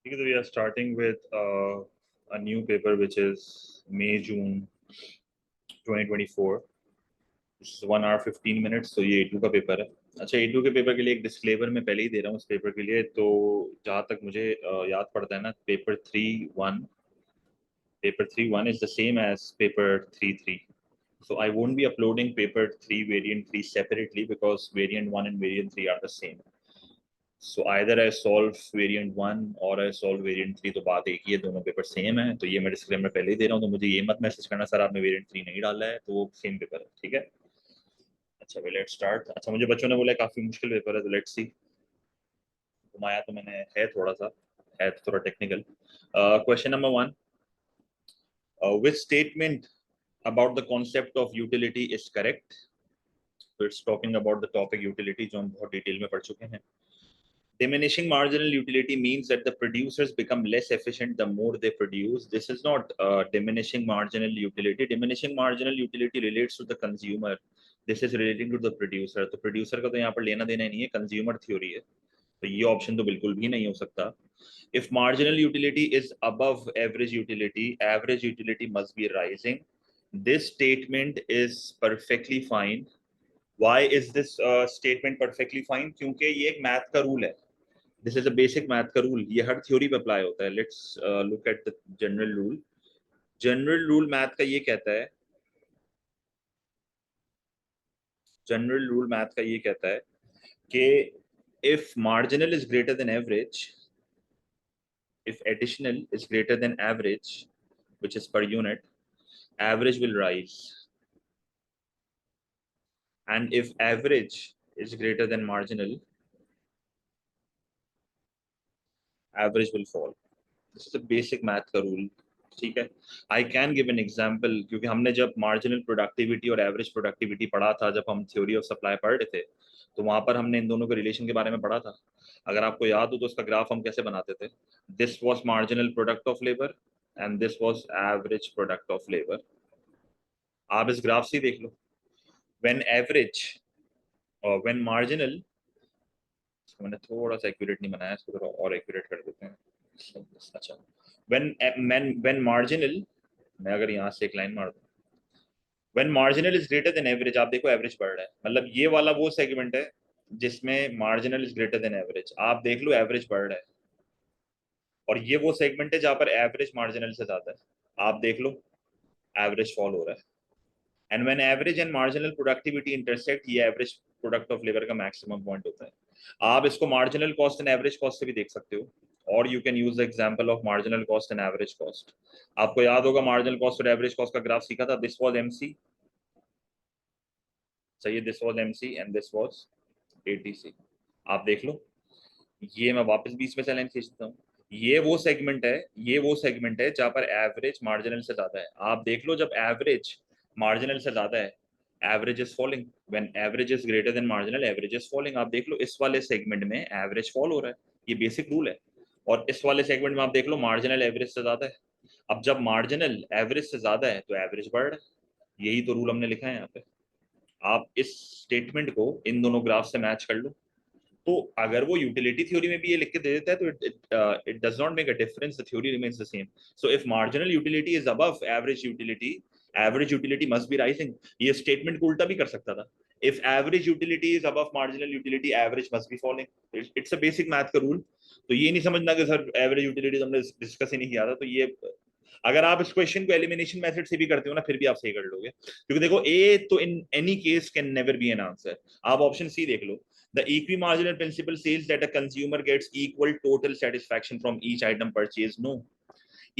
Because we are starting with a new paper which is May June 2024. This is 1 hour 15 minutes. तो ये A2 का paper है. अच्छा, A2 के paper के लिए एक डिस्क्लेमर मैं पहले ही दे रहा हूँ इस पेपर के लिए. तो जहाँ तक मुझे याद पड़ता है ना, paper 3-1 is the same as paper 3-3. So I won't be uploading paper 3 variant 3 separately because variant 1 and variant 3 are the same. So either I solve variant 1 और I solve variant 3. तो बात एक ही है, दोनों पेपर सेम है. तो ये मैं डिस्क्लेमर पहले ही दे रहा हूँ, तो मुझे ये मत मैसेज करना सर आपने variant 3 नहीं डाला है, तो वो सेम पेपर है. ठीक है. अच्छा भाई, लेट्स स्टार्ट. अच्छा, मुझे बच्चों ने बोला काफी मुश्किल पेपर है, तो लेट्स सी. घुमाया तो मैंने है, थोड़ा सा है, थोड़ा technical. Question number 1, which statement about the concept of utility is correct? So it's talking about the topic utility, जो हम बहुत डिटेल में पढ़ चुके हैं. Diminishing marginal utility means that the producers become less efficient the more they produce. This is not diminishing marginal utility. Diminishing marginal utility relates to the consumer. This is relating to the producer. तो producer का तो यहाँ पर लेना देना नहीं है, consumer theory है. तो ये option तो बिल्कुल भी नहीं हो सकता. If marginal utility is above average utility must be rising. This statement is perfectly fine. Why is this statement perfectly fine? क्योंकि ये एक मैथ का रूल है. This is a basic math का rule. ये हर थ्योरी पे अप्लाई होता है. Let's look at the general rule. General rule math का ये कहता है, general rule मैथ का ये कहता है कि if marginal is greater than average, if additional is greater than average, which is per unit, average will rise. And if average is greater than marginal, average will fall. This is a basic math का rule. ठीक है. I can give an example, क्योंकि हमने जब marginal productivity और average productivity पढ़ा था, जब हम थ्योरी ऑफ सप्लाई पढ़ रहे थे, तो वहां पर हमने इन दोनों के रिलेशन के बारे में पढ़ा था. अगर आपको याद हो तो उसका ग्राफ हम कैसे बनाते थे. This was marginal product of labour and this was average product of labour. आप इस ग्राफ से देख लो. व्हेन एवरेज और व्हेन मार्जिनल, मैंने थोड़ा सा एक्यूरेट नहीं बनाया, इसको थोड़ा और एक्यूरेट कर देते हैं. अच्छा, व्हेन मार्जिनल, मैं अगर यहाँ से एक लाइन मार दूं, when marginal is greater than average, आप देखो एवरेज बढ़ रहा है. मतलब ये वाला वो सेगमेंट है जिसमें marginal is greater than average. आप देख लो एवरेज बढ़ रहा है. और ये वो सेगमेंट है जहां पर एवरेज मार्जिनल से ज्यादा है. आप देख लो एवरेज फॉल हो रहा है. And when average and marginal productivity intersect, ये एवरेज प्रोडक्ट ऑफ लेबर का मैक्सिमम पॉइंट होता है. आप इसको marginal cost and average cost से भी देख सकते हो, और you can use the example of marginal cost and average cost. आपको याद होगा मार्जिनल कॉस्ट और एवरेज कॉस्ट का ग्राफ सीखा था. दिस वाज एमसी, सही है. This was MC and this was ATC. आप देख लो, ये मैं वापस बीच में से लाइन खींच देता हूँ. ये वो सेगमेंट है, ये वो सेगमेंट है जहां पर एवरेज मार्जिनल से ज्यादा है. आप देख लो, जब एवरेज मार्जिनल से ज्यादा है, average is falling. When average is greater than marginal, average is falling. आप देख लो इस वाले सेगमेंट में एवरेज फॉल हो रहा है. ये बेसिक रूल है. और इस वाले सेगमेंट में आप देख लो मार्जिनल एवरेज से ज्यादा है. अब जब मार्जिनल एवरेज से ज्यादा है तो एवरेज बढ़ रहा है. यही तो रूल हमने लिखा है यहाँ पे. आप इस स्टेटमेंट को इन दोनों ग्राफ से मैच कर लो. तो अगर वो यूटिलिटी थ्योरी में भी ये लिख के दे देता है तो it does not make a difference. The theory remains the same. So if marginal utility is above average utility must be rising. ये स्टेटमेंट को उल्टा भी कर सकता था. If average utility is above marginal utility, average must be falling. It's a basic math का rule. तो ये नहीं समझना कि सर एवरेज यूटिलिटी हमने डिस्कस ही नहीं किया था. तो ये अगर आप इस क्वेश्चन को एलिमिनेशन मेथड से भी करते हो ना, फिर भी आप सही कर लोगे. क्योंकि देखो ए तो in any case can never be an answer. आप ऑप्शन सी देख लो. The equimarginal principle says that a consumer gets equal total satisfaction from each item purchased. No.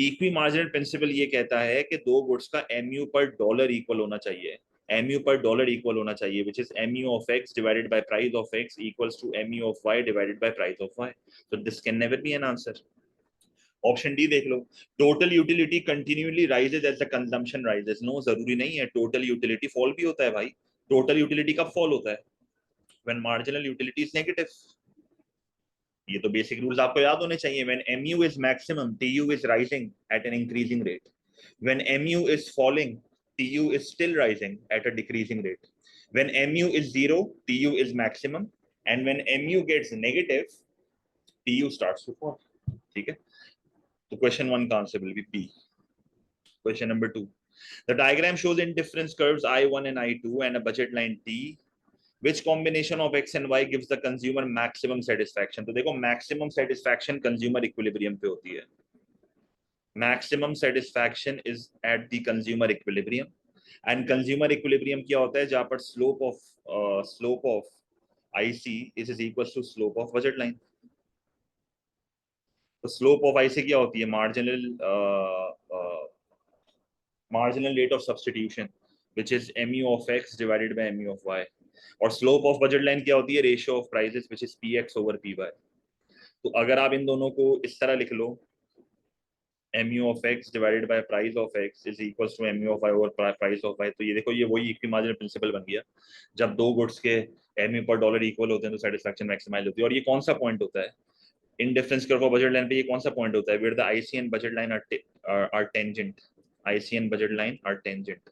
Equimarginal principle ये कहता है कि दो गुड्स का mu पर डॉलर इक्वल होना चाहिए. mu पर डॉलर इक्वल होना चाहिए, which is mu of x divided by price of x equals to mu of y divided by price of y. So this can never be an answer. Option D देख लो. Total utility continually rises as the consumption rises. No, जरूरी नहीं है. Total utility fall भी होता है भाई. Total utility कब फॉल होता है? when marginal utility is negative. ये तो बेसिक रूल्स आपको याद होने चाहिए. when mu is maximum, tu is rising at an increasing rate. when mu is falling, tu is still rising at a decreasing rate. when mu is zero, tu is maximum, and when mu gets negative, tu starts to fall. ठीक है, तो question 1 का answer will be B. Question number 2, the diagram shows indifference curves I1 and I2 and a budget line T. Which combination of x and y gives the consumer maximum satisfaction? तो देखो maximum satisfaction consumer equilibrium पे होती है, maximum satisfaction is at the consumer equilibrium, and consumer equilibrium क्या होता है, जहां पर slope of IC is equals to slope of budget line. तो slope of IC क्या होती है, marginal rate of substitution which is mu of x divided by mu of y, और slope of budget line क्या होती है, ratio of prices which is px over py. तो अगर आप इन दोनों को इस तरह लिख लो, mu of x divided by price of x is equals to mu of y over price of y, तो ये देखो, ये वही इक्विमार्जिनल प्रिंसिपल बन गया। जब दो गुड्स के mu पर डॉलर इक्वल होते हैं तो सेटिस्फैक्शन मैक्सिमाइज होती है। और ये कौन सा पॉइंट होता है indifference curve budget line पे, ये कौन सा पॉइंट होता है, where the IC and budget line are tangent, IC and budget line are tangent.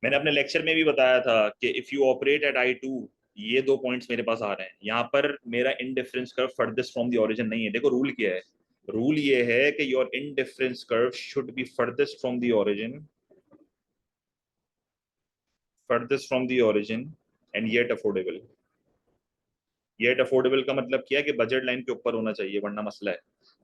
मैंने अपने लेक्चर में भी बताया था कि if you operate at I2, ये दो पॉइंट्स मेरे पास आ रहे हैं, यहाँ पर मेरा indifference curve farthest from the origin नहीं है। देखो रूल क्या है, रूल ये है कि your indifference curve should be farthest from the origin, farthest from the origin and yet affordable. Yet affordable का मतलब क्या है कि बजट लाइन के ऊपर होना चाहिए वरना मसला है।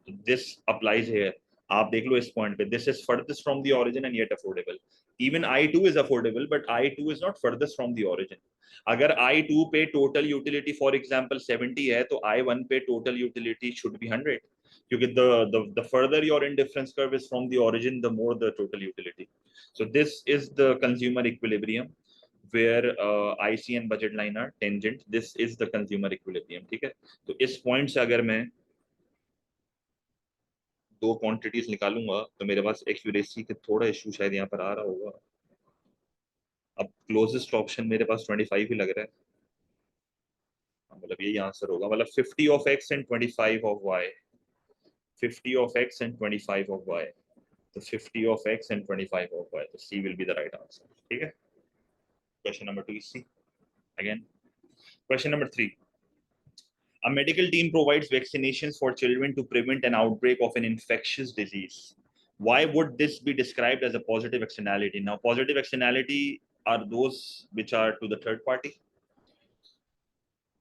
तो दिस अप्लाइज हियर, आप देख लो इस पॉइंट पे, this is farthest from the origin and yet affordable. Even I2 is affordable but I2 is not farthest from the origin. अगर I2 पे टोटल यूटिलिटी फॉर एग्जांपल 70 है तो I1 पे total utility should be 100, क्योंकि the further your indifference curve is from the origin, the more the total utility. So this is the consumer equilibrium where IC and budget line are tangent. This is the consumer equilibrium, ठीक है। तो इस point से अगर मैं दो quantities निकालूंगा तो मेरे पास एक्यूरेसी के थोड़ा इशू शायद यहाँ पर आ रहा होगा। अब क्लोजेस्ट ऑप्शन मेरे पास 25 ही लग रहा है, मतलब यही आंसर होगा, मतलब 50 of x and 25 of y, 50 of x and 25 of y, तो 50 of x and 25 of y, तो C will be the right answer, ठीक है। Question number 2 is C again. Question number 3. A medical team provides vaccinations for children to prevent an outbreak of an infectious disease. Why would this be described as a positive externality? Now, positive externality are those which are to the third party.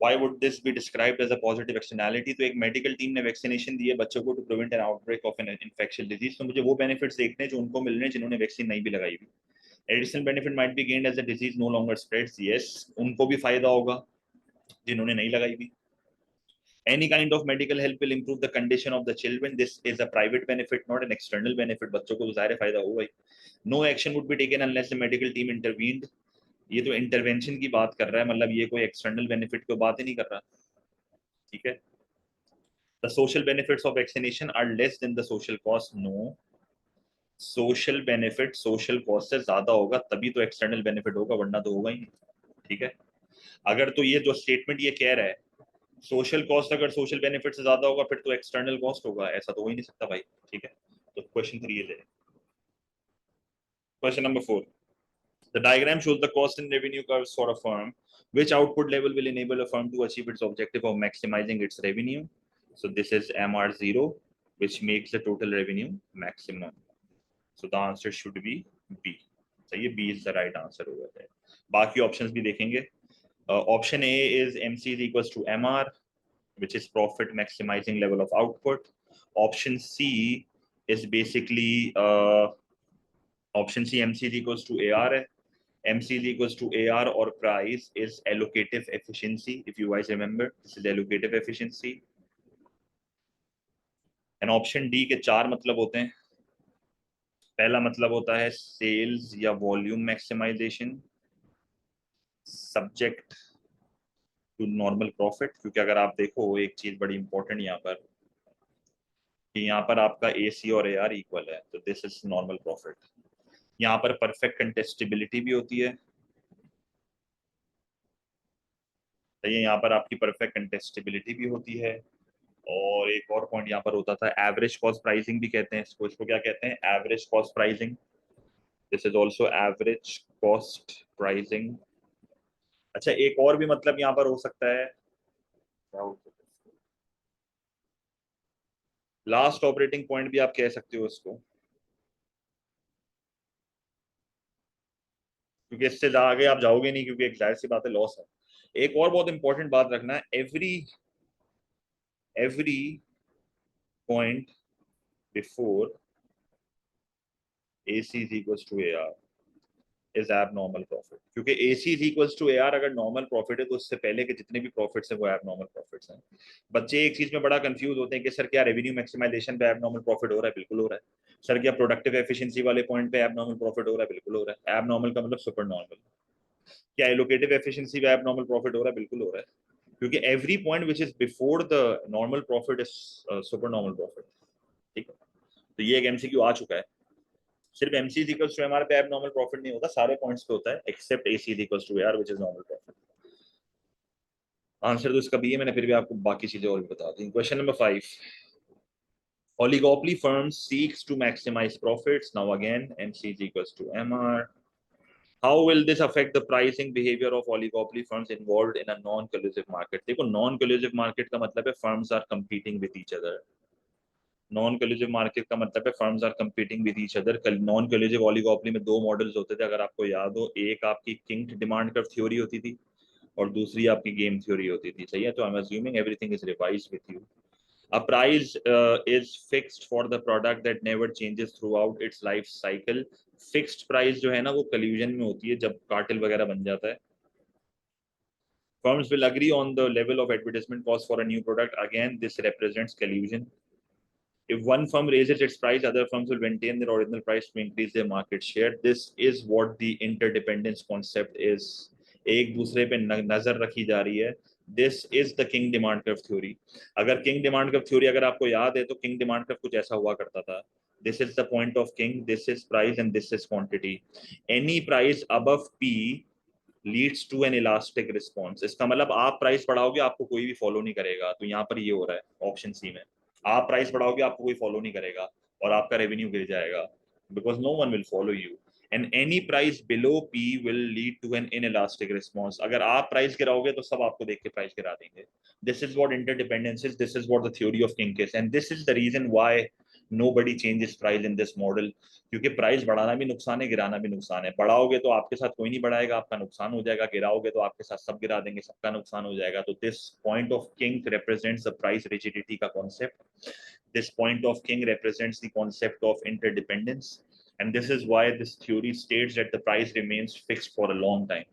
Why would this be described as a positive externality? तो एक medical team ने vaccination दी है बच्चों को to prevent an outbreak of an infectious disease, तो मुझे वो बेनिफिट्स देखने जो उनको मिल रहे हैं जिन्होंने वैक्सीन नहीं भी लगाई हुई। Additional benefit might be gained as the disease no longer spreads, yes उनको भी फायदा होगा जिन्होंने नहीं लगाई हुई। Any kind of medical help will improve the condition of the children. This is a private benefit, not an external benefit. बच्चों को तो ज़ाहिर फायदा होगा ही। No action would be taken unless the medical team intervened. ये तो intervention की बात कर रहा है, मतलब ये कोई एक्सटर्नल बेनिफिट की बात ही नहीं कर रहा, ठीक है। The social benefits of vaccination are less than the social cost. No, social benefit social cost से ज्यादा होगा तभी तो एक्सटर्नल बेनिफिट होगा, वरना तो होगा ही नहीं, ठीक है। अगर तो ये जो स्टेटमेंट ये कह रहा है सोशल कॉस्ट अगर सोशल बेनिफिट से ज्यादा होगा फिर तो एक्सटर्नल कॉस्ट होगा, ऐसा तो हो ही नहीं सकता भाई, ठीक है। तो क्वेश्चन 3 ये है। Question number 4, the diagram shows the cost and revenue curves for a firm. Which output level will enable a firm to achieve its objective of maximizing its revenue? So this is MR0, which makes the total revenue maximum. So the answer should be B. So ये B is the right answer over there. बाकी options भी देखेंगे। Option A is MC is equals to MR, which is profit maximizing level of output. Option C is basically option C, MC is equals to AR. MC is equals to AR or price is allocative efficiency. If you guys remember, this is allocative efficiency. And option D के चार मतलब होते हैं। पहला मतलब होता है sales या volume maximisation subject to normal profit, क्योंकि अगर आप देखो एक चीज बड़ी इंपॉर्टेंट यहाँ पर कि यहाँ पर आपका AC और AR इक्वल है, तो दिस इज नॉर्मल प्रॉफिट। यहाँ पर परफेक्ट कंटेस्टेबिलिटी भी होती है, तो ये यहाँ पर आपकी परफेक्ट कंटेस्टेबिलिटी भी होती है। और एक और पॉइंट यहाँ पर होता था एवरेज कॉस्ट प्राइसिंग भी कहते हैं इसको, इसको क्या कहते हैं, average cost pricing. This is also average cost pricing. अच्छा एक और भी मतलब यहाँ पर हो सकता है, क्या हो सकता है, लास्ट ऑपरेटिंग पॉइंट भी आप कह सकते हो इसको, क्योंकि इससे आगे आप जाओगे नहीं, क्योंकि एक जाहिर सी बात है लॉस है। एक और बहुत इंपॉर्टेंट बात रखना है, every every point before AC is equals to AR is abnormal profit, क्योंकि AC is equals to AR अगर नॉर्मल प्रॉफिट है तो उससे पहले के जितने भी प्रॉफिट्स हैं वो एबनॉर्मल प्रॉफिट्स हैं। बच्चे एक चीज में बड़ा कंफ्यूज होते हैं कि सर क्या रेवेन्यू मैक्सिमाइजेशन पे एबनॉर्मल प्रॉफिट हो रहा है? बिल्कुल हो रहा है। सर क्या प्रोडक्टिव एफिशिएंसी वाले पॉइंट पे एबनॉर्मल प्रॉफिट हो रहा है? बिल्कुल हो रहा है। एबनॉर्मल का मतलब सुपर नॉर्मल। क्या एलोकेटिव एफिशिएंसी पे एबनॉर्मल प्रॉफिट हो रहा है? बिल्कुल हो रहा है, क्योंकि every point which is before the normal profit is super normal profit. ठीक है, तो ये एक MCQ आ चुका है। सिर्फ MC is equals to MR पे एबनॉर्मल प्रॉफिट नहीं होता, सारे पॉइंट्स पे होता है except AC is equals to AR which is normal profit. Answer तो इसका भी है, मैंने फिर भी आपको बाकी चीजें और भी बता दी। Question number 5, oligopoly firms seeks to maximize profits. Now again MC is equals to MR. How will this affect the pricing behavior of oligopoly firms involved in a non-collusive market? देखो non-collusive market का मतलब है firms are competing with each other. Non collusive market का मतलब है firms are competing with each other. Non collusive oligopoly में दो models होते थे, अगर आपको याद हो, एक आपकी किंग डिमांड कर्व थ्योरी होती थी और दूसरी आपकी गेम थ्योरी होती थी। सही है, तो I am assuming everything is revised with you. A price is fixed for the product that never changes throughout its life cycle. Fixed price जो है ना वो collusion में होती है जब कार्टेल वगैरह बन जाता है। Firms will agree on the level of advertisement cost for a new product. Again, this represents collusion. If one firm raises its price, other firms will maintain their original price to increase their market share. This is what the interdependence concept is. एक दूसरे पे नजर रखी जा रही है। This is the king demand curve theory. अगर king demand curve theory अगर आपको याद है तो king demand curve कुछ ऐसा हुआ करता था। This is the point of king, this is price and this is quantity. Any price above P leads to an elastic response. इसका मतलब आप प्राइस बढ़ाओगे आपको कोई भी फॉलो नहीं करेगा, तो यहाँ पर ये हो रहा है ऑप्शन सी में। आप प्राइस बढ़ाओगे आपको कोई फॉलो नहीं करेगा और आपका रेवेन्यू गिर जाएगा, because no one will follow you. And any price below P will lead to an inelastic response. अगर आप प्राइस गिराओगे तो सब आपको देख के प्राइस गिरा देंगे। This is what interdependence is, this is what the theory of king is, and this is the reason why nobody changes price in this model. क्योंकि प्राइस बढ़ाना भी नुकसान है, गिराना भी नुकसान है। बढ़ाओगे तो आपके साथ कोई नहीं बढ़ाएगा, आपका नुकसान हो जाएगा। गिराओगे तो आपके साथ सब गिरा देंगे, सबका नुकसान हो जाएगा। तो this point of king represents the price rigidity का concept. This point of king represents the concept of interdependence, and this is why this theory states that the price remains fixed for a long time.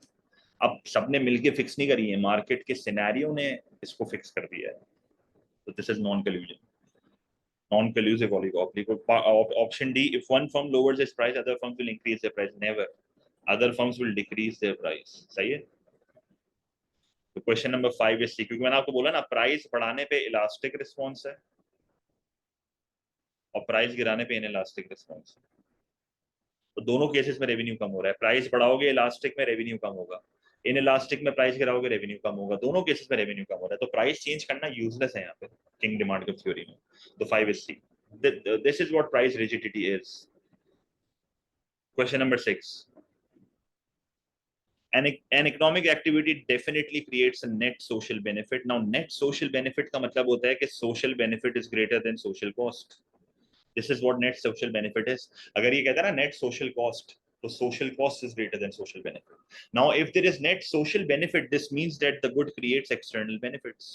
अब सबने मिलके fix नहीं करी है, market के scenario ने इसको फिक्स कर दिया है। तो this is non collusion, non collusive oligopoly. Option D, if one firm lowers its price, other firms will increase their price. Never, other firms will decrease their price. सही है। तो क्वेश्चन नंबर 5 इज सी, क्योंकि मैंने आपको बोला ना price बढ़ाने पे इलास्टिक रिस्पॉन्स है और प्राइस गिराने पे इनइलास्टिक रिस्पॉन्स है। तो दोनों केसेस में रेवेन्यू कम हो रहा है। प्राइस बढ़ाओगे इलास्टिक में रेवेन्यू कम होगा, इन इलास्टिक में प्राइस गिराओगे रेवेन्यू कम होगा, दोनों केसेस में रेवेन्यू कम हो रहा है। तो प्राइस चेंज करना यूजलेस है यहाँ पे किंग डिमांड की थ्योरी में। तो 5 is C, this is what price rigidity is. Question number 6, an economic activity definitely creates a net social benefit. Now net social benefit का मतलब होता है कि social benefit is greater than social cost. This is what net social benefit is. अगर ये कहता है ना net social cost, तो social cost is greater than social benefit. Now if there is net social benefit, this means that the good creates external benefits.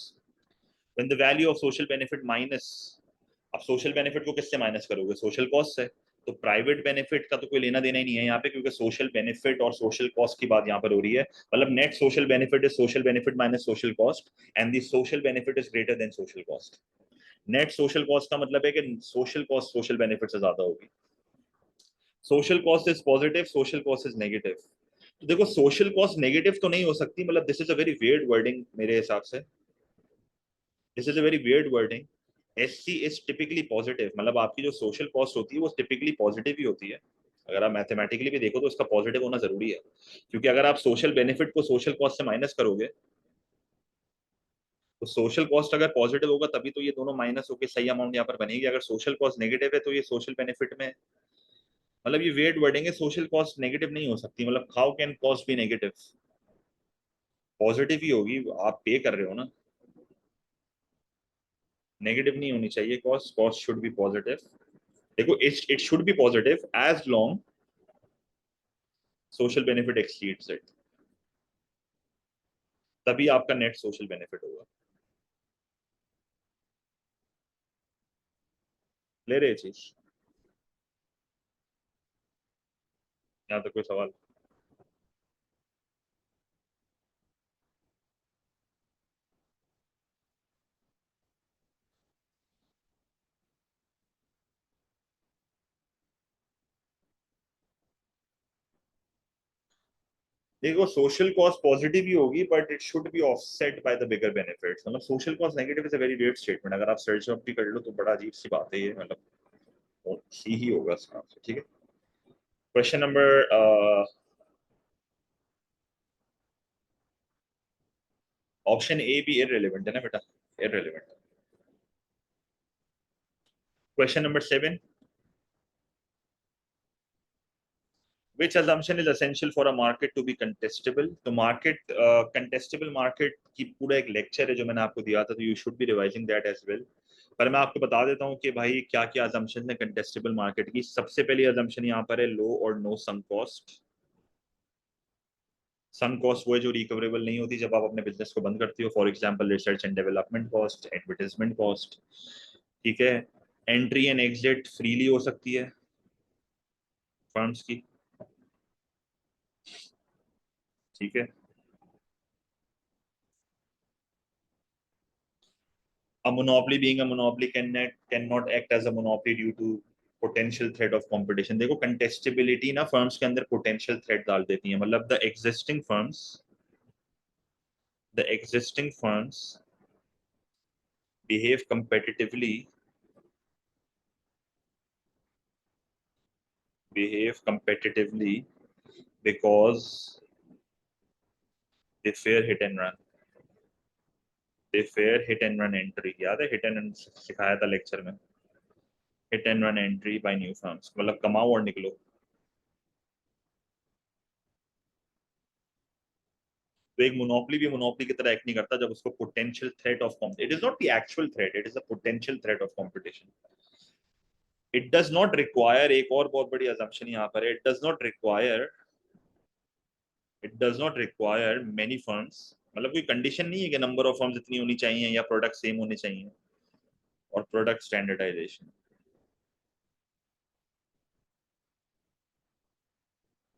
When the value of social benefit minus, अब social benefit को किससे minus करोगे? Social cost से। तो private benefit का तो कोई लेना देना ही नहीं है यहाँ पे, क्योंकि सोशल बेनिफिट और सोशल कॉस्ट की बात यहाँ पर हो रही है। मतलब net social benefit is social benefit minus social cost, and the social benefit is greater than social cost. Net social cost का मतलब है कि सोशल कॉस्ट सोशल बेनिफिट से ज्यादा होगी। Social cost is positive, social cost is negative. तो देखो social cost negative तो नहीं हो सकती, मतलब this is a very weird wording मेरे हिसाब से। This is a very weird wording. SC is typically positive, मतलब आपकी जो सोशल कॉस्ट होती है वो टिपिकली पॉजिटिव ही होती है। अगर आप मैथमेटिकली भी देखो तो इसका पॉजिटिव होना जरूरी है, क्योंकि अगर आप सोशल बेनिफिट को सोशल कॉस्ट से माइनस करोगे तो सोशल कॉस्ट अगर पॉजिटिव होगा तभी तो ये दोनों माइनस होकर सही अमाउंट यहाँ पर बनेगी। अगर सोशल कॉस्ट नेगेटिव है तो ये सोशल बेनिफिट में, मतलब ये वेट वर्डिंग है, सोशल कॉस्ट नेगेटिव नहीं हो सकती। मतलब how can cost be negative? Positive ही होगी, आप पे कर रहे हो ना। नेगेटिव नहीं होनी चाहिए cost, cost should be positive. देखो it should be positive as long social benefit exceeds it, तभी आपका नेट सोशल बेनिफिट होगा। ले रहे चीज, यहाँ तक कोई सवाल? देखो सोशल कॉस्ट पॉजिटिव ही होगी but it should be offset by the bigger benefits. मतलब social cost negative is a very weird statement, अगर आप सर्च अप भी कर लो तो बड़ा अजीब सी बात है ये, मतलब सी ही होगा इसका आंसर, ठीक है। क्वेश्चन नंबर ऑप्शन ए भी इररिलेवेंट है ना बेटा, irrelevant. Question number 7, which assumption is essential for a market to be contestable? तो मार्केट contestable मार्केट की पूरा एक लेक्चर है जो मैंने आपको दिया था, तो you should be revising that as well. पर मैं आपको बता देता हूँ कि भाई क्या क्या assumption है contestable मार्केट की। सबसे पहली assumption यहाँ पर है लो और नो sunk कॉस्ट। सम कॉस्ट वो है जो रिकवरेबल नहीं होती जब आप अपने बिजनेस को बंद करती हो, for example research and development cost, advertisement cost, ठीक है। एंट्री एंड एग्जिट फ्रीली हो सकती है फर्म्स की, ठीक है। A monopoly being a monopoly cannot act as a monopoly due to potential threat of competition। देखो contestability ना firms के अंदर potential threat डाल देती है, मतलब the existing firms behave competitively because they fear hit and run, they fear hit and run entry। याद है hit and run सिखाया था लेक्चर में, hit and run entry by new firms, मतलब कमाओ और निकलो। तो एक मोनोपोली भी मोनोपोली की तरह एक्ट नहीं करता जब उसको potential threat of competition, it is not the actual threat, it is the potential threat of competition. It does not require, एक और बहुत बड़ी assumption यहाँ पर है, it does not require many firms. मतलब कोई कंडीशन नहीं है कि नंबर ऑफ फर्म्स इतनी होनी चाहिए या प्रोडक्ट सेम होने चाहिए और प्रोडक्ट स्टैंडर्डाइजेशन,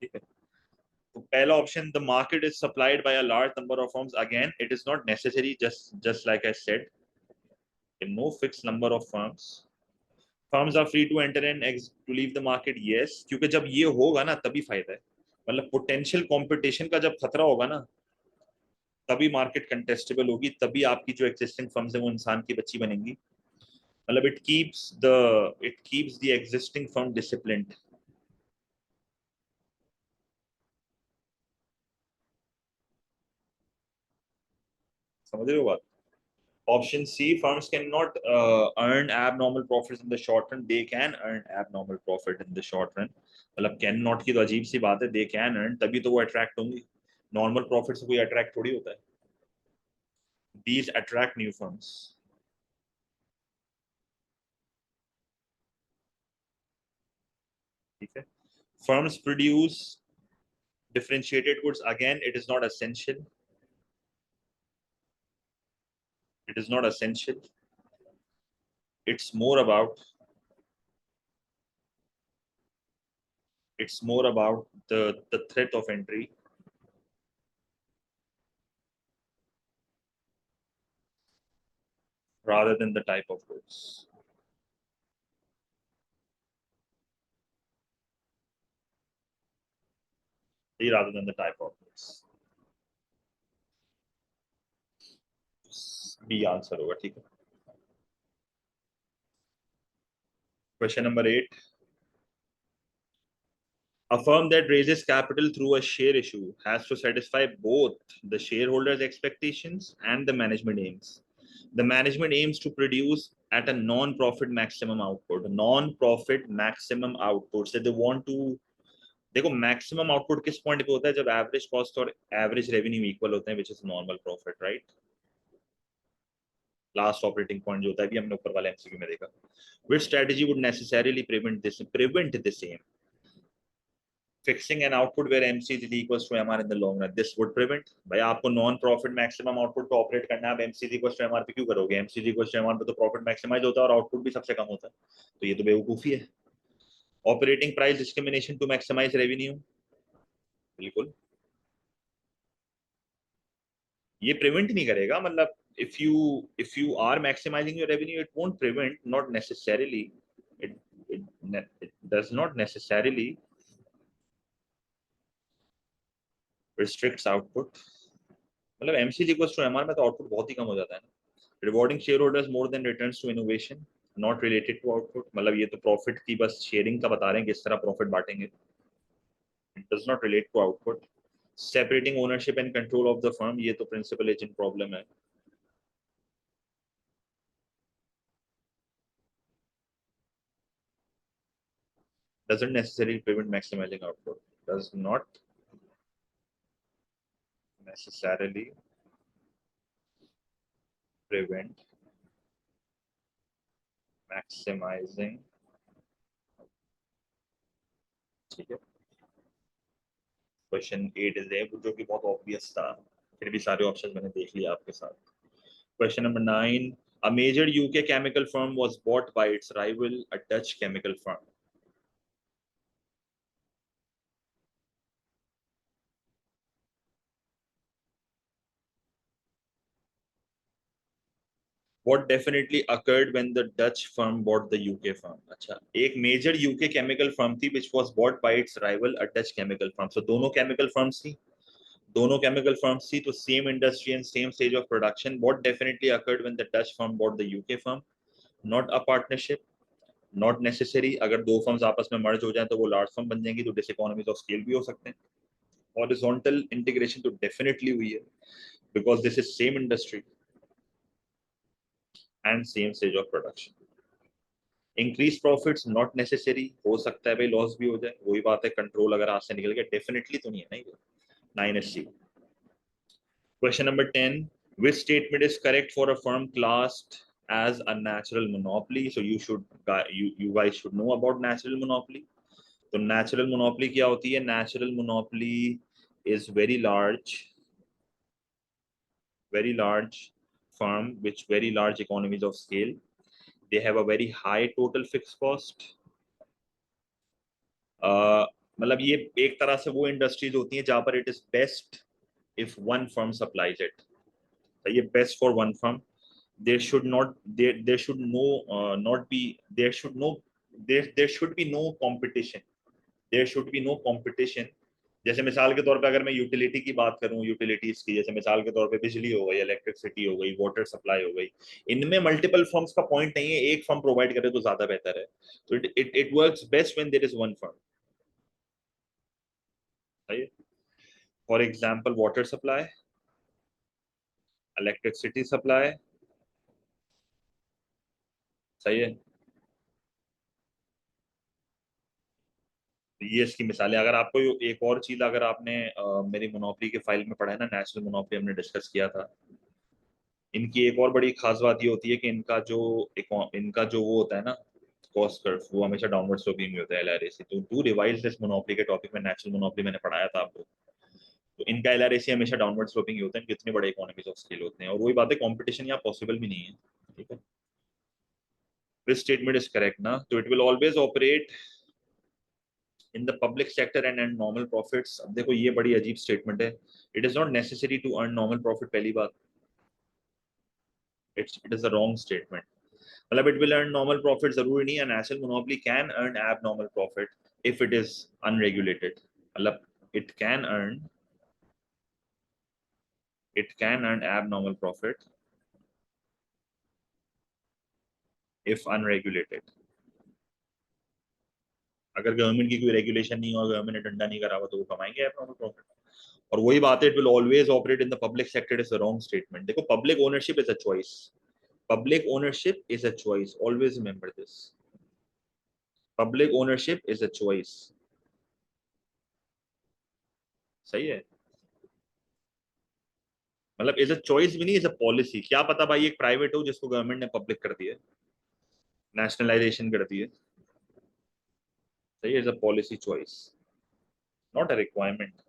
ठीक है। तो पहला option, the market is supplied by a large number of firms, again it is not necessary, just like I said, no fix number of firms. Firms are free to enter and to leave the market, yes, क्योंकि जब ये होगा ना तभी फायदा है। मतलब potential competition का जब खतरा होगा ना तभी मार्केट कंटेस्टेबल होगी, तभी आपकी जो एग्जिस्टिंग फर्म्स है वो इंसान की बच्ची बनेंगी। मतलब it keeps the existing firm disciplined. समझ रहे हो बात? Option C, firms can not earn abnormal profits in the short run, they can earn abnormal profit in the short run. मतलब कैन नॉट की तो अजीब सी बात है, दे कैन अर्न, तभी तो वो अट्रैक्ट होंगी। नॉर्मल प्रॉफिट से कोई अट्रैक्ट थोड़ी होता है। These attract new firms, ठीक है। Firms produce differentiated goods, again it is not essential, it is not essential, it's more about the threat of entry rather than the type of goods, rather than the type of goods। B answer होगा, ठीक है। Question number 8, a firm that raises capital through a share issue has to satisfy both the shareholders' expectations and the management aims. The management aims to produce at a non-profit maximum output. Non-profit maximum output. So they want to, देखो maximum output किस point पे होता है, जब average cost और average revenue equal होते हैं, which is normal profit, right. Last operating point जो होता है, भी हमने ऊपर वाले एमसीक्यू में देखा। Which strategy would necessarily prevent the same fixing an output where MCD equals to MR in the long run? This would prevent। भाई आपको नॉन प्रॉफिट मैक्सिमम आउटपुट पे ऑपरेट करना है, आप MCD इक्वल्स टू MR पे क्यों करोगे? MCD equals to MR पे तो प्रॉफिट मैक्सिमाइज होता है और आउटपुट भी सबसे कम होता है, तो ये तो बेवकूफी है। Operating price discrimination to maximise revenue, बिल्कुल ये प्रिवेंट नहीं करेगा। मतलब if you are maximizing your revenue, it won't prevent, not necessarily, it it does not necessarily restricts output। मतलब MCD इक्वल्स टू MR में तो आउटपुट बहुत ही कम हो जाता है ना। Rewarding shareholders more than returns to innovation, not related to output. मतलब ये तो प्रॉफिट की बस शेयरिंग का बता रहे हैं, किस तरह प्रॉफिट बांटेंगे। It does not relate to output. Separating ownership and control of the firm, ये तो प्रिंसिपल एजेंट प्रॉब्लम है। Doesn't necessarily prevent maximizing output, does not necessarily prevent maximizing। ठीक है, क्वेश्चन 8 इज है, जो कि बहुत ऑब्वियस था, फिर भी सारे ऑप्शन मैंने देख लिया आपके साथ। Question number 9, a major UK chemical firm was bought by its rival, a Dutch chemical firm। What definitely occurred when the Dutch firm bought the UK firm? अच्छा, एक मेजर यूके केमिकल फर्म थी which was bought by its rival, a Dutch chemical firm। So दोनों chemical firms थी, दोनों chemical firms थी, तो same industry and same stage of production. What definitely occurred when the Dutch firm bought the UK firm? Not a partnership, not necessary. अगर दो firms आपस में मर्ज हो जाए तो वो लार्ज फर्म बन जाएंगी, तो डिसइकोनॉमीज ऑफ स्केल भी हो सकते हैं। हॉरिजॉन्टल इंटीग्रेशन तो डेफिनेटली हुई है, because this is same industry and same stage of production. Increase profits not necessary, हो सकता है भाई लॉस भी हो जाए, वही बात है, कंट्रोल अगर हाथ से निकल गया, डेफिनेटली तो नहीं है ना ये। 9SC। Question number 10. Which statement is correct for a firm classed as a natural monopoly? So you guys should know about natural monopoly. So natural monopoly क्या होती है? Natural monopoly is very large firm with very large economies of scale. They have a very high total fixed cost. मतलब ये एक तरह से वो industries होती हैं जहां पर it is best if one firm supplies it. ये best for one firm. there should not there should no not be there should no there should be no competition, there should be no competition। जैसे मिसाल के तौर पे अगर मैं utility की बात करूं, यूटिलिटीज की, जैसे मिसाल के तौर पे बिजली हो गई, इलेक्ट्रिसिटी हो गई, वाटर सप्लाई हो गई, इनमें मल्टीपल फर्म्स का पॉइंट नहीं है, एक फर्म प्रोवाइड करे तो ज्यादा बेहतर है। तो it works best when there is one firm. सही है। For example water supply, electricity supply. सही है। ये इसकी मिसालें। अगर आपको एक और चीज, अगर आपने मेरी मोनोपोली के फाइल में पढ़ा है ना, नेशनल मोनोपोली हमने डिस्कस किया था, इनकी एक और बड़ी खास बात ये होती है कि इनका जो वो होता है ना, कॉस्ट कर्व, वो हमेशा डाउनवर्ड स्लोपिंग में होता है, LRAC। तो टू रिवाइज दिस मोनोपोली के टॉपिक में, नेशनल मोनोपोली मैंने पढ़ाया था आपको, तो इनका LRAC हमेशा डाउनवर्ड स्लोपिंग ही होता है, कितने बड़े इकोनॉमीज ऑफ स्केल होते हैं। और वही बात है, कॉम्पिटिशन यहाँ पॉसिबल भी नहीं है। ठीक है, दिस स्टेटमेंट इज करेक्ट ना। तो it will always operate in the public sector and normal profits. अब देखो ये बड़ी अजीब स्टेटमेंट है। It is not necessary to earn normal profit, पहली बात, it is a wrong statement. मतलब it will earn normal profit जरूरी नहीं है। National monopoly can earn abnormal profit if it is unregulated. मतलब it can earn abnormal profit if unregulated. अगर government की कोई रेगुलेशन नहीं हो, गवर्नमेंट ने डंडा नहीं करा हुआ, तो वो कमाएंगे एब नॉर्मल प्रॉफिट। और वही बात है, it will always operate in the public sector, is a wrong statement. देखो, public ownership is a choice, public ownership is a choice, always remember this, public ownership is a choice। सही है। मतलब is a choice भी नहीं, is a policy. क्या पता भाई एक प्राइवेट हो जिसको गवर्नमेंट ने पब्लिक कर दिया, नेशनलाइजेशन कर दी है। सही, is a policy choice, not a requirement.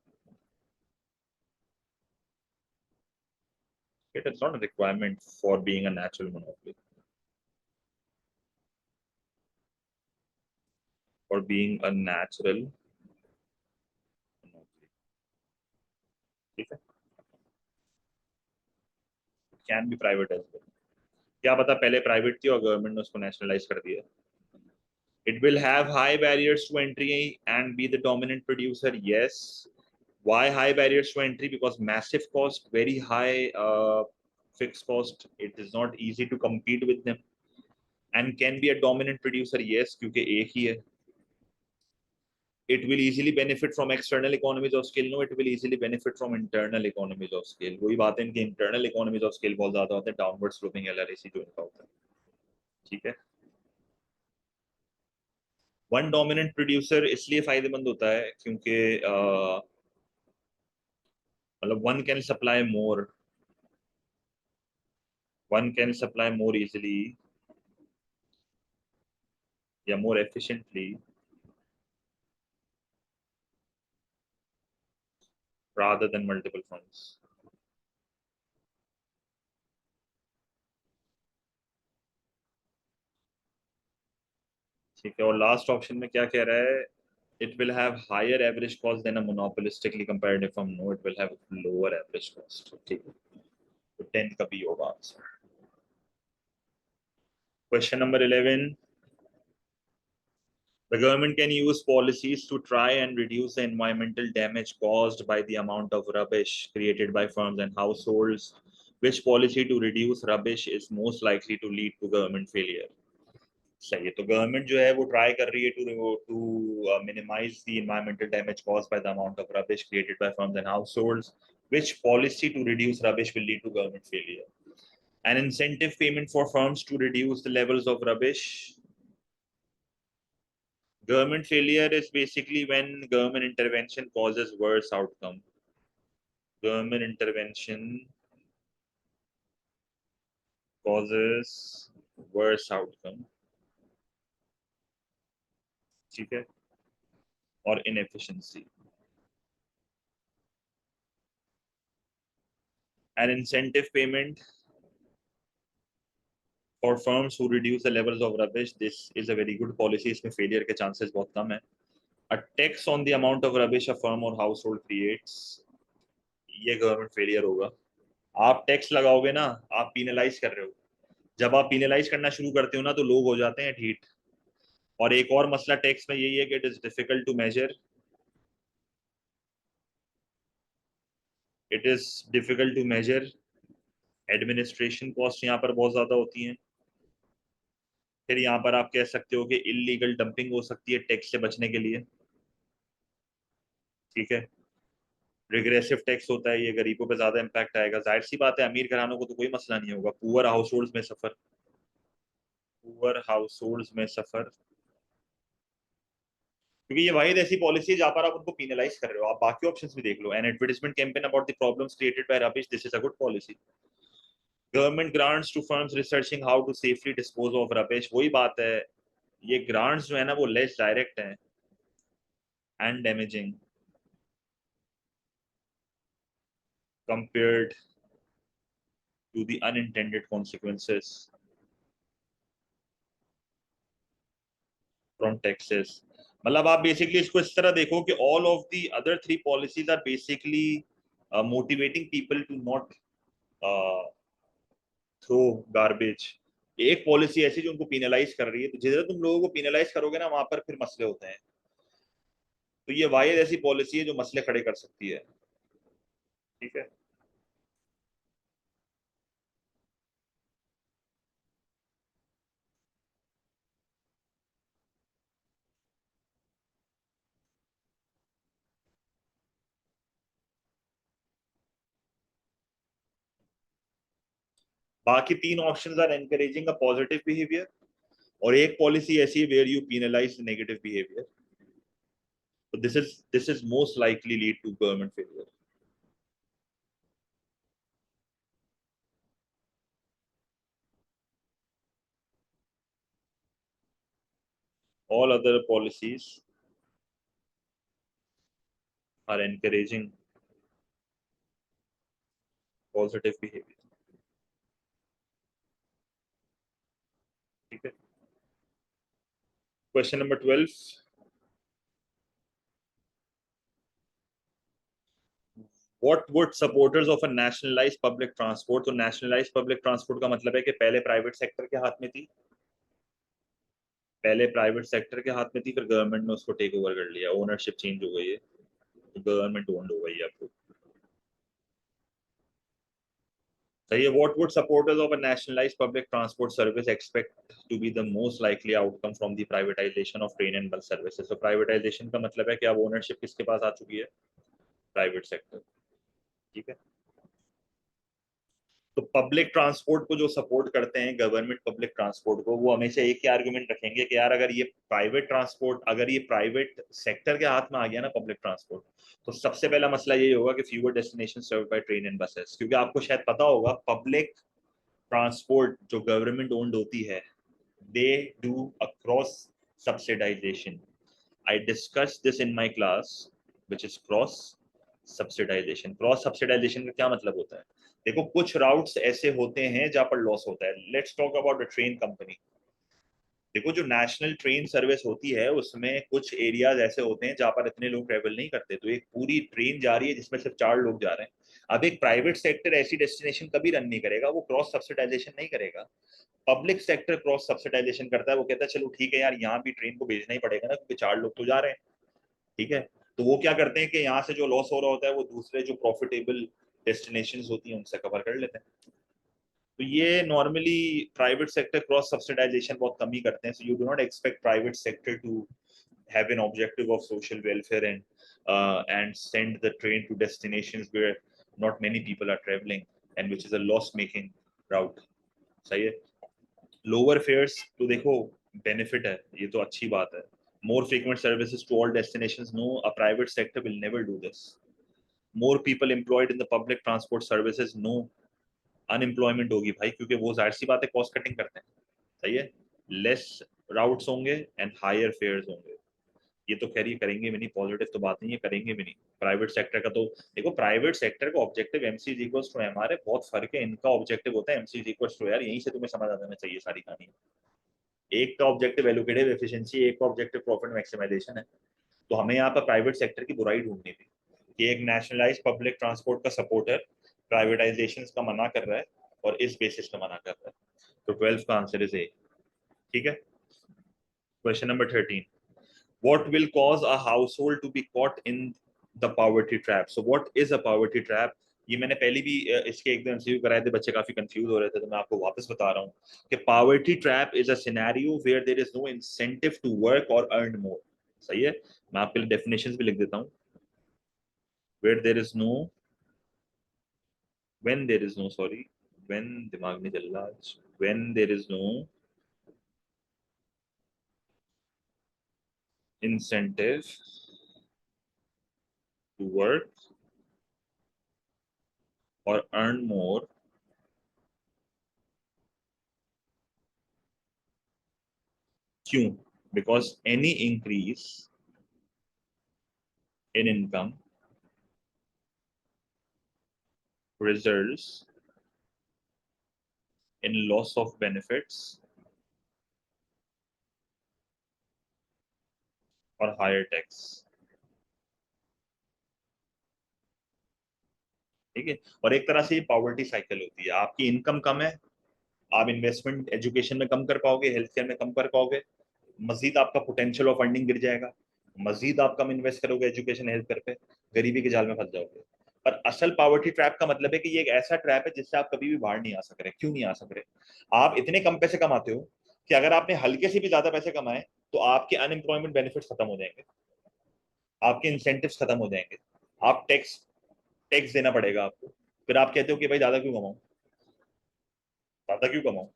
It is not a requirement for being a natural monopoly, for being a natural monopoly. ठीक है, can be private as well. क्या पता पहले प्राइवेट थी और गवर्नमेंट ने उसको नेशनलाइज कर दिया। It will have high barriers to entry and be the dominant producer. Yes. Why high barriers to entry? Because massive cost, very high fixed cost. It is not easy to compete with them. And can be a dominant producer. Yes, क्योंकि एक ही है. It will easily benefit from external economies of scale. No, it will easily benefit from internal economies of scale. वही बात है, इनके internal economies of scale बहुत ज़्यादा होते हैं. Downward sloping LRAC जो इनका होता है. ठीक है. वन डोमिनेंट प्रोड्यूसर इसलिए फायदेमंद होता है क्योंकि मतलब one can supply more easily या more efficiently rather than multiple funds. ठीक है, और लास्ट ऑप्शन में क्या कह रहा है? It will have higher average cost than a monopolistically compared from no it will have lower average cost. ठीक है, तो 10 का भी होगा answer. Question number 11, the government can use policies to try and reduce the environmental damage caused by the amount of rubbish created by firms and households. Which policy to reduce rubbish is most likely to lead to government failure? सही है, तो government जो है वो try कर रही है to minimise the environmental damage caused by the amount of rubbish created by firms and households. Which policy to reduce rubbish will lead to government failure? An incentive payment for firms to reduce the levels of rubbish. Government failure is basically when government intervention causes worse outcome. Government intervention causes worse outcome. ठीक है, और inefficiency. An incentive payment for firms who reduce the levels of rubbish. This is a very good policy. इसमें failure के chances बहुत कम है. A tax on the amount of rubbish a firm or household creates. ये government failure होगा. आप tax लगाओगे ना, आप पीनलाइज कर रहे हो. जब आप पीनलाइज करना शुरू करते हो ना तो लोग हो जाते हैं ढीठ. और एक और मसला टैक्स में यही है कि it is difficult to measure. It is difficult to measure. Administration cost यहाँ पर बहुत ज्यादा होती हैं. फिर यहाँ पर आप कह सकते हो कि इलीगल डंपिंग हो सकती है टैक्स से बचने के लिए. ठीक है, रिग्रेसिव टैक्स होता है, ये गरीबों पे ज्यादा इम्पैक्ट आएगा. जाहिर सी बात है अमीर घरानों को तो कोई मसला नहीं होगा. पुअर हाउस में सफर, पुअर हाउस में सफर, क्योंकि ये वाहिद ऐसी पॉलिसी है जहां पर आप उनको पीनलाइज कर रहे हो. आप बाकी ऑप्शंस भी देख लो. An advertisement campaign about the problems created by rubbish, this is a good policy. Government grants to firms researching how to safely dispose of rubbish, वही बात है. ये ग्रांट्स जो है ना वो लेस डायरेक्ट हैं and damaging compared to the unintended consequences from taxes. मतलब आप बेसिकली इसको इस तरह देखो कि all of the other three policies are basically motivating people to not throw garbage. एक पॉलिसी ऐसी जो उनको पीनलाइज कर रही है, तो जिधर तुम लोगों को पीनलाइज करोगे ना वहां पर फिर मसले होते हैं. तो ये वाहिद ऐसी पॉलिसी है जो मसले खड़े कर सकती है. ठीक है, बाकी तीन options are encouraging a positive behaviour, और एक पॉलिसी ऐसी है where you penalise negative behaviour. So this is most likely lead to government failure. All other policies are encouraging positive behavior. ठीक है. Question number 12. What would supporters of a nationalized public transport? तो nationalized public transport का मतलब है कि पहले private sector के हाथ में थी, पहले प्राइवेट सेक्टर के हाथ में थी, फिर गवर्नमेंट ने उसको टेक ओवर कर लिया, ओनरशिप चेंज हो गई है, तो गवर्नमेंट ओन्ड हो गई है आपको. सही है. What would supporters of a nationalized public transport service expect to be the most likely outcome from the privatization of train and bus services? तो privatization का मतलब है कि अब ओनरशिप किसके पास आ चुकी है? Private sector. ठीक है. तो पब्लिक ट्रांसपोर्ट को जो सपोर्ट करते हैं, गवर्नमेंट पब्लिक ट्रांसपोर्ट को, वो हमेशा एक ही आर्गुमेंट रखेंगे कि यार अगर ये प्राइवेट ट्रांसपोर्ट, अगर ये प्राइवेट सेक्टर के हाथ में आ गया ना पब्लिक ट्रांसपोर्ट, तो सबसे पहला मसला ये होगा कि fewer destination serve by train and buses. क्योंकि आपको शायद पता होगा पब्लिक ट्रांसपोर्ट जो गवर्नमेंट ओन्ड होती है, they do a cross subsidization. I discussed this in my class, which is cross subsidization. Cross subsidization का क्या मतलब होता है? देखो, कुछ राउट्स ऐसे होते हैं जहां पर लॉस होता है. Let's talk about the train company. देखो, जो नेशनल ट्रेन सर्विस होती है उसमें कुछ एरियाज ऐसे होते हैं जहां पर इतने लोग ट्रेवल नहीं करते, तो एक पूरी ट्रेन जा रही है जिसमें सिर्फ 4 लोग जा रहे हैं. अब एक प्राइवेट सेक्टर ऐसी डेस्टिनेशन कभी रन नहीं करेगा, वो क्रॉस सब्सिडाइजेशन नहीं करेगा. पब्लिक सेक्टर क्रॉस सब्सिडाइजेशन करता है. वो कहता है चलो ठीक है यार, यहाँ भी ट्रेन को भेजना ही पड़ेगा ना, क्योंकि 4 लोग तो जा रहे हैं. ठीक है. तो वो क्या करते हैं कि यहाँ से जो लॉस हो रहा होता है वो दूसरे जो प्रॉफिटेबल डेस्टिनेशन होती हैं उनसे कवर कर लेते हैं. तो ये normally private sector cross subsidisation बहुत कम ही करते हैं. So you do not expect private sector to have an objective of social welfare and send the train to destinations where not many people are traveling and which is a loss making route. सही है. Lower fears तो देखो benefit है, ये तो अच्छी बात है. More frequent services to all destinations, no, a private sector will never do this. More people employed in the public transport services, no, unemployment होगी भाई, क्योंकि वो जाहिर सी बात है कॉस्ट कटिंग करते हैं. सही है. लेस राउट्स होंगे एंड हायर फेयर्स होंगे. ये तो खैर ये करेंगे भी नहीं, पॉजिटिव तो बात नहीं है, करेंगे भी नहीं. प्राइवेट सेक्टर का तो देखो, प्राइवेट सेक्टर का objective MC is equals to MR, बहुत फर्क है. इनका ऑब्जेक्टिव होता है एमसी इज इक्वल्स टू, यार यहीं से तुम्हें समझ आ जाना चाहिए सारी कहानी. एक का ऑब्जेक्टिव एलोकेटिव एफिशिएंसी, एक का ऑब्जेक्टिव प्रॉफिट मैक्सिमाइजेशन है. तो हमें यहाँ पर प्राइवेट सेक्टर की बुराई ढूंढनी थी कि एक नेशनलाइज पब्लिक ट्रांसपोर्ट का सपोर्टर प्राइवेटाइजेशन का मना कर रहा है और इस बेसिस पे मना कर रहा है. तो 12 का आंसर इज ए. ठीक है. Question number 13. What will cause a household to be caught in the poverty trap? So what is a poverty trap? ये मैंने पहले भी इसके एक दो एमसीक्यू कराए थे, बच्चे काफी कंफ्यूज हो रहे थे, तो मैं आपको वापस बता रहा हूँ कि poverty trap is a scenario where there is no incentive to work or earn more. सही है. मैं आपके लिए डेफिनेशंस भी लिख देता हूँ. Where there is no, when there is no, sorry, when दिमाग नहीं चल रहा आज, when there is no incentive to work or earn more, क्यों? Because any increase in income results in loss of benefits or higher tax. ठीक है. और एक तरह से ये पॉवर्टी साइकिल होती है. आपकी इनकम कम है, आप इन्वेस्टमेंट एजुकेशन में कम कर पाओगे, हेल्थ केयर में कम कर पाओगे, मजीद आपका पोटेंशियल ऑफ फंडिंग गिर जाएगा, मजीद आप कम इन्वेस्ट करोगे एजुकेशन हेल्थ केयर पे, गरीबी के जाल में फंस जाओगे. पर असल पॉवर्टी ट्रैप का मतलब है कि ये एक ऐसा ट्रैप है जिससे आप कभी भी बाहर नहीं आ सक रहे. क्यों नहीं आ सक रहे? आप इतने कम पैसे कमाते हो कि अगर आपने हल्के से भी ज्यादा पैसे कमाए तो आपके अनएम्प्लॉयमेंट बेनिफिट्स खत्म हो जाएंगे, आपके इंसेंटिव्स खत्म हो जाएंगे, आप टैक्स टैक्स देना पड़ेगा आपको. फिर आप कहते हो कि भाई ज्यादा क्यों कमाऊं, ज्यादा क्यों कमाऊं,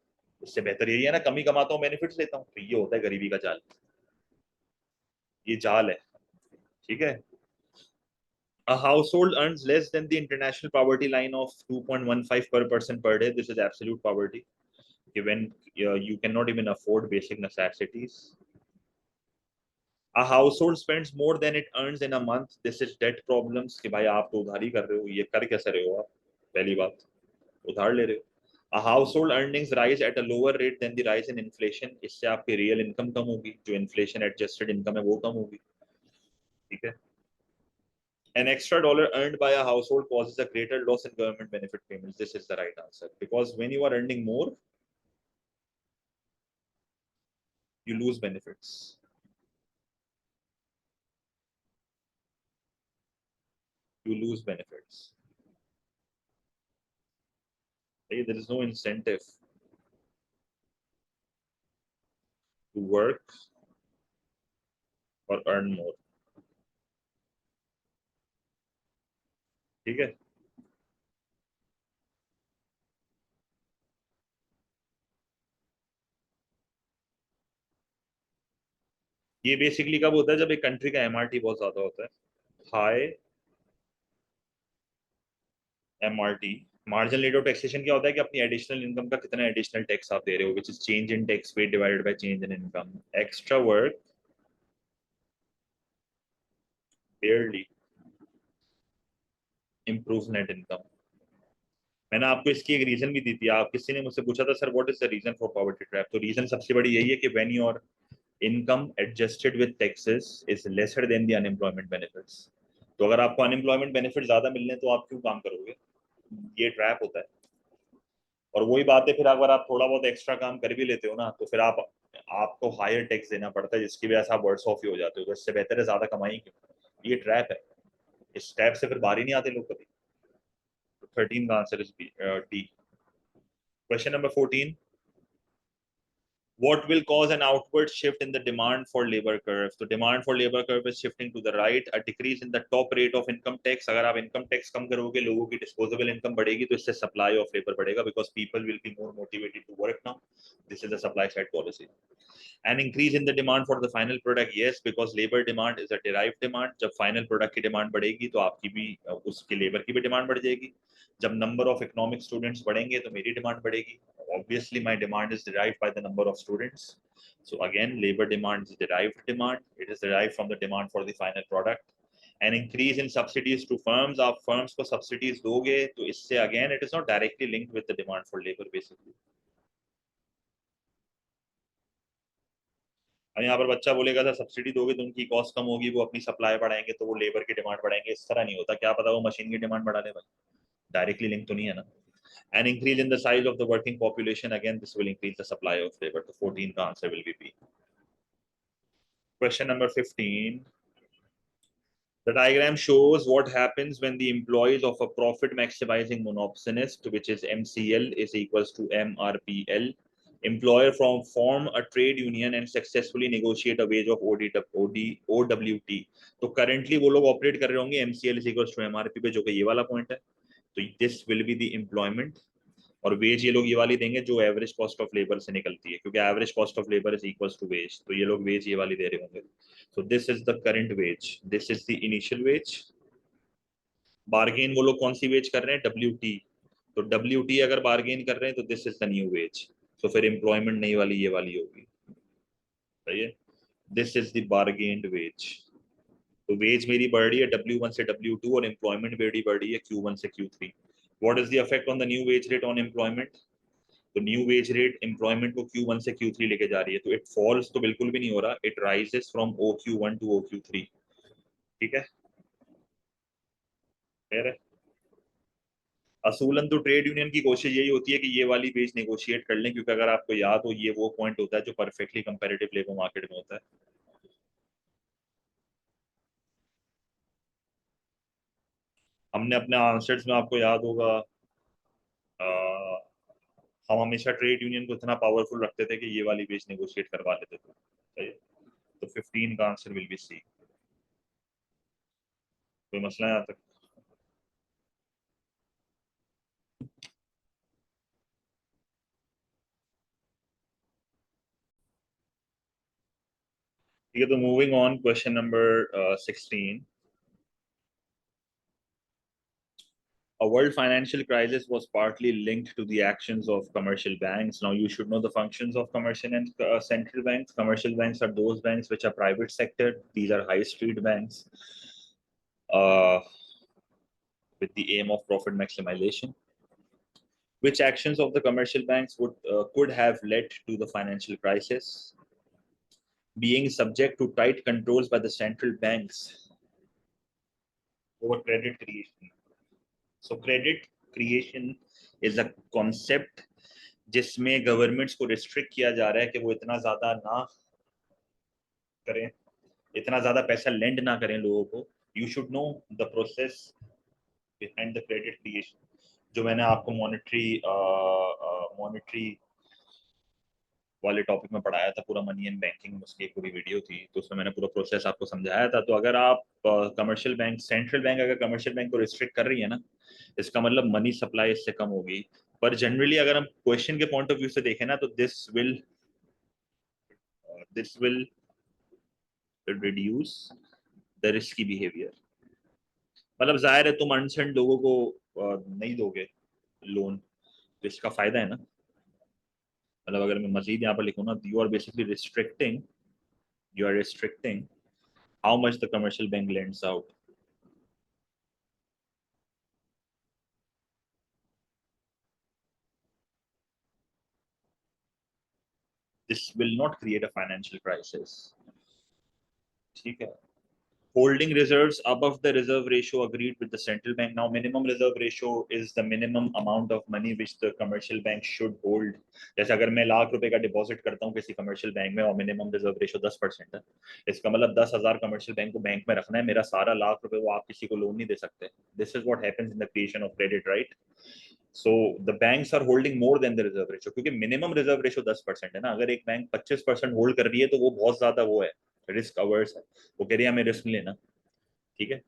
उससे बेहतर यही है ना, कम ही कमाता हूँ बेनिफिट्स लेता हूँ. तो ये होता है गरीबी का जाल, ये जाल है. ठीक है. A household earns less than the international poverty line of 2.15 per person per day. This is absolute poverty. When you cannot even afford basic necessities. A household spends more than it earns in a month. This is debt problems कि भाई आप तो उधार ही कर रहे हो, ये कर कैसे रहे हो आप? पहली बात, उधार ले रहे हो. A household earnings rise at a lower rate than the rise in inflation. इससे आपकी रियल इनकम कम होगी, जो इन्फ्लेशन एडजस्टेड इनकम है वो कम होगी. ठीक है. An extra dollar earned by a household causes a greater loss in government benefit payments. This is the right answer, because when you are earning more, you lose benefits. You lose benefits. Hey, there is no incentive to work or earn more. ठीक है. ये basically कब होता है? जब एक country का MRT बहुत ज्यादा होता है. High MRT, marginal rate of taxation, क्या होता है कि अपनी एडिशनल इनकम का कितना एडिशनल टैक्स आप दे रहे हो, which is change in tax paid divided by change in income. Extra work barely improves net income. मैंने आपको इसकी एक रीजन भी दी थी. आप किसी ने मुझसे पूछा था sir what is the reason for poverty trap. तो रीजन सबसे बड़ी यही है कि when your income adjusted with taxes is lesser than the unemployment benefits. तो अगर आपको अनएम्प्लॉयमेंट बेनिफिट ज्यादा मिलने तो आप क्यों काम करोगे? ये ट्रैप होता है. और वही बात है, फिर अगर आप थोड़ा बहुत एक्स्ट्रा काम कर भी लेते हो ना, तो फिर आपको हायर टैक्स देना पड़ता है, जिसकी वजह से आप वर्ड्स ऑफ ही हो जाते हो. तो इससे बेहतर है ज्यादा कमाई क्यों. ये ट्रैप है. इस ट्रैप से फिर बाहर ही नहीं आते लोग कभी. 13 का answer is D. Question number 14. What will cause an outward shift in the demand for labor curve? So demand for labor curve is shifting to the right. A decrease in the top rate of income tax. अगर आप income tax कम करोगे, लोगों की disposable income बढ़ेगी, तो इससे supply of labor बढ़ेगा, because people will be more motivated to work now. This is the supply side policy. An increase in the demand for the final product, yes, because labor demand is a derived demand. जब final product की demand बढ़ेगी तो आपकी भी उसके labor की भी demand बढ़ जाएगी. जब number of economic students बढ़ेंगे तो मेरी demand बढ़ेगी. Obviously my demand is derived by the number of students. So again, labor demand is derived demand. It is derived from the demand for the final product. An increase in subsidies to firms. आप firms को subsidies दोगे तो इससे again it is not directly linked with the demand for labor basically. और यहाँ पर बच्चा बोलेगा सर सब्सिडी दोगे तो उनकी कॉस्ट कम होगी, वो अपनी सप्लाई बढ़ाएंगे तो वो लेबर की डिमांड बढ़ाएंगे. इस तरह नहीं होता. क्या पता वो मशीन की डिमांड बढ़ा ले भाई. डायरेक्टली लिंक तो नहीं है ना. An increase in the size of the working population, again this will increase the supply of labor. So 14 का answer will be B. Question number 15. The diagram shows what happens when the employees of a profit maximizing monopolist, which is MCL, is equals to MRPL. Employer form a trade union and successfully negotiate a wage of OWT. तो currently वो लोग operate कर रहे होंगे MCL is equals to MRP पे, जो कि ये वाला point है. तो this will be the employment. और वेज ये लोग ये वाली देंगे जो एवरेज कॉस्ट ऑफ लेबर से निकलती है, क्योंकि average cost of labour is equals to wage. तो ये लोग वेज ये वाली दे रहे होंगे. So this is the current wage, this is the initial wage. Bargain वो लोग कौन सी वेज कर रहे हैं? WT. तो WT अगर बार्गेन कर रहे हैं तो this is the new ways. तो फिर एम्प्लॉयमेंट नई वाली ये वाली होगी. सही है. This is the bargained wage. तो वेज मेरी बढ़ रही है W1 से W2, और एम्प्लॉयमेंट मेरी बढ़ रही है Q1 से Q3. What is the effect on the new wage rate on employment? तो न्यू वेज रेट एम्प्लॉयमेंट को Q1 से Q3 लेके जा रही है. तो इट फॉल्स तो बिल्कुल भी नहीं हो रहा. It rises from OQ1 to OQ3. ठीक है. फिर असूलन तो ट्रेड यूनियन की कोशिश यही होती है कि ये वाली वेज नेगोशिएट कर लें, क्योंकि अगर आपको याद हो ये वो पॉइंट होता है जो परफेक्टली कंपैरेटिव लेबर मार्केट में होता है. हमने अपने आंसर्स में, आपको याद होगा, हम हमेशा ट्रेड यूनियन को इतना पावरफुल रखते थे कि ये वाली वेज नेगोशिएट करवा लेते थे. सही है. तो 15 का आंसर विल बी सी. कोई मसला है यहाँ तक? ठीक है. तो moving on, question number 16. A world financial crisis was partly linked to the actions of commercial banks. Now, you should know the functions of commercial and central banks. Commercial banks are those banks which are private sector. These are high street banks uh, with the aim of profit maximization. Which actions of the commercial banks could have led to the financial crisis? Being subject to tight controls by the central banks over credit creation. So credit creation is a concept जिसमें governments को restrict किया जा रहा है कि वो इतना ज्यादा ना करें, इतना ज्यादा पैसा लेंड ना करें लोगों को. You should know the process behind the credit creation, जो मैंने आपको मॉनेटरी वाले टॉपिक में पढ़ाया था, पूरा मनी एंड बैंकिंग, उसकी एक पूरी वीडियो थी, तो उसमें मैंने पूरा प्रोसेस आपको समझाया था. तो अगर आप कमर्शियल बैंक, सेंट्रल बैंक अगर कमर्शियल बैंक को रिस्ट्रिक्ट कर रही है ना, इसका मतलब मनी सप्लाई इससे कम होगी. पर जनरली अगर हम क्वेश्चन के पॉइंट ऑफ व्यू से देखें ना, तो this will reduce the risky behaviour. मतलब जाहिर है तुम अनसेंड लोगों को नहीं दोगे लोन, तो इसका फायदा है ना. मतलब अगर मैं मजीद यहाँ पर लिखूँ ना, you are basically restricting how much the commercial bank lends out. This will not create a financial crisis. ठीक है. Holding reserves above the reserve ratio agreed with the central bank. Now, minimum reserve ratio is the minimum amount of money which the commercial bank should hold. जैसे अगर मैं ₹1,00,000 का deposit करता हूँ किसी commercial bank में और मिनिमम रिजर्व रेशियो 10% है, इसका मतलब 10,000 कमर्शियल बैंक को बैंक में रखना है, मेरा सारा ₹1,00,000 वो आप किसी को लोन नहीं दे सकते. This is what happens in the creation of credit, right. So the banks are holding more than the reserve ratio, क्योंकि मिनिमम रिजर्व रेशियो 10% है ना. अगर एक बैंक 25% होल्ड कर रही है तो वो बहुत ज्यादा वो है, रिस्क अवर्स है. वो कह रही है हमें रिस्क लेना, ठीक है,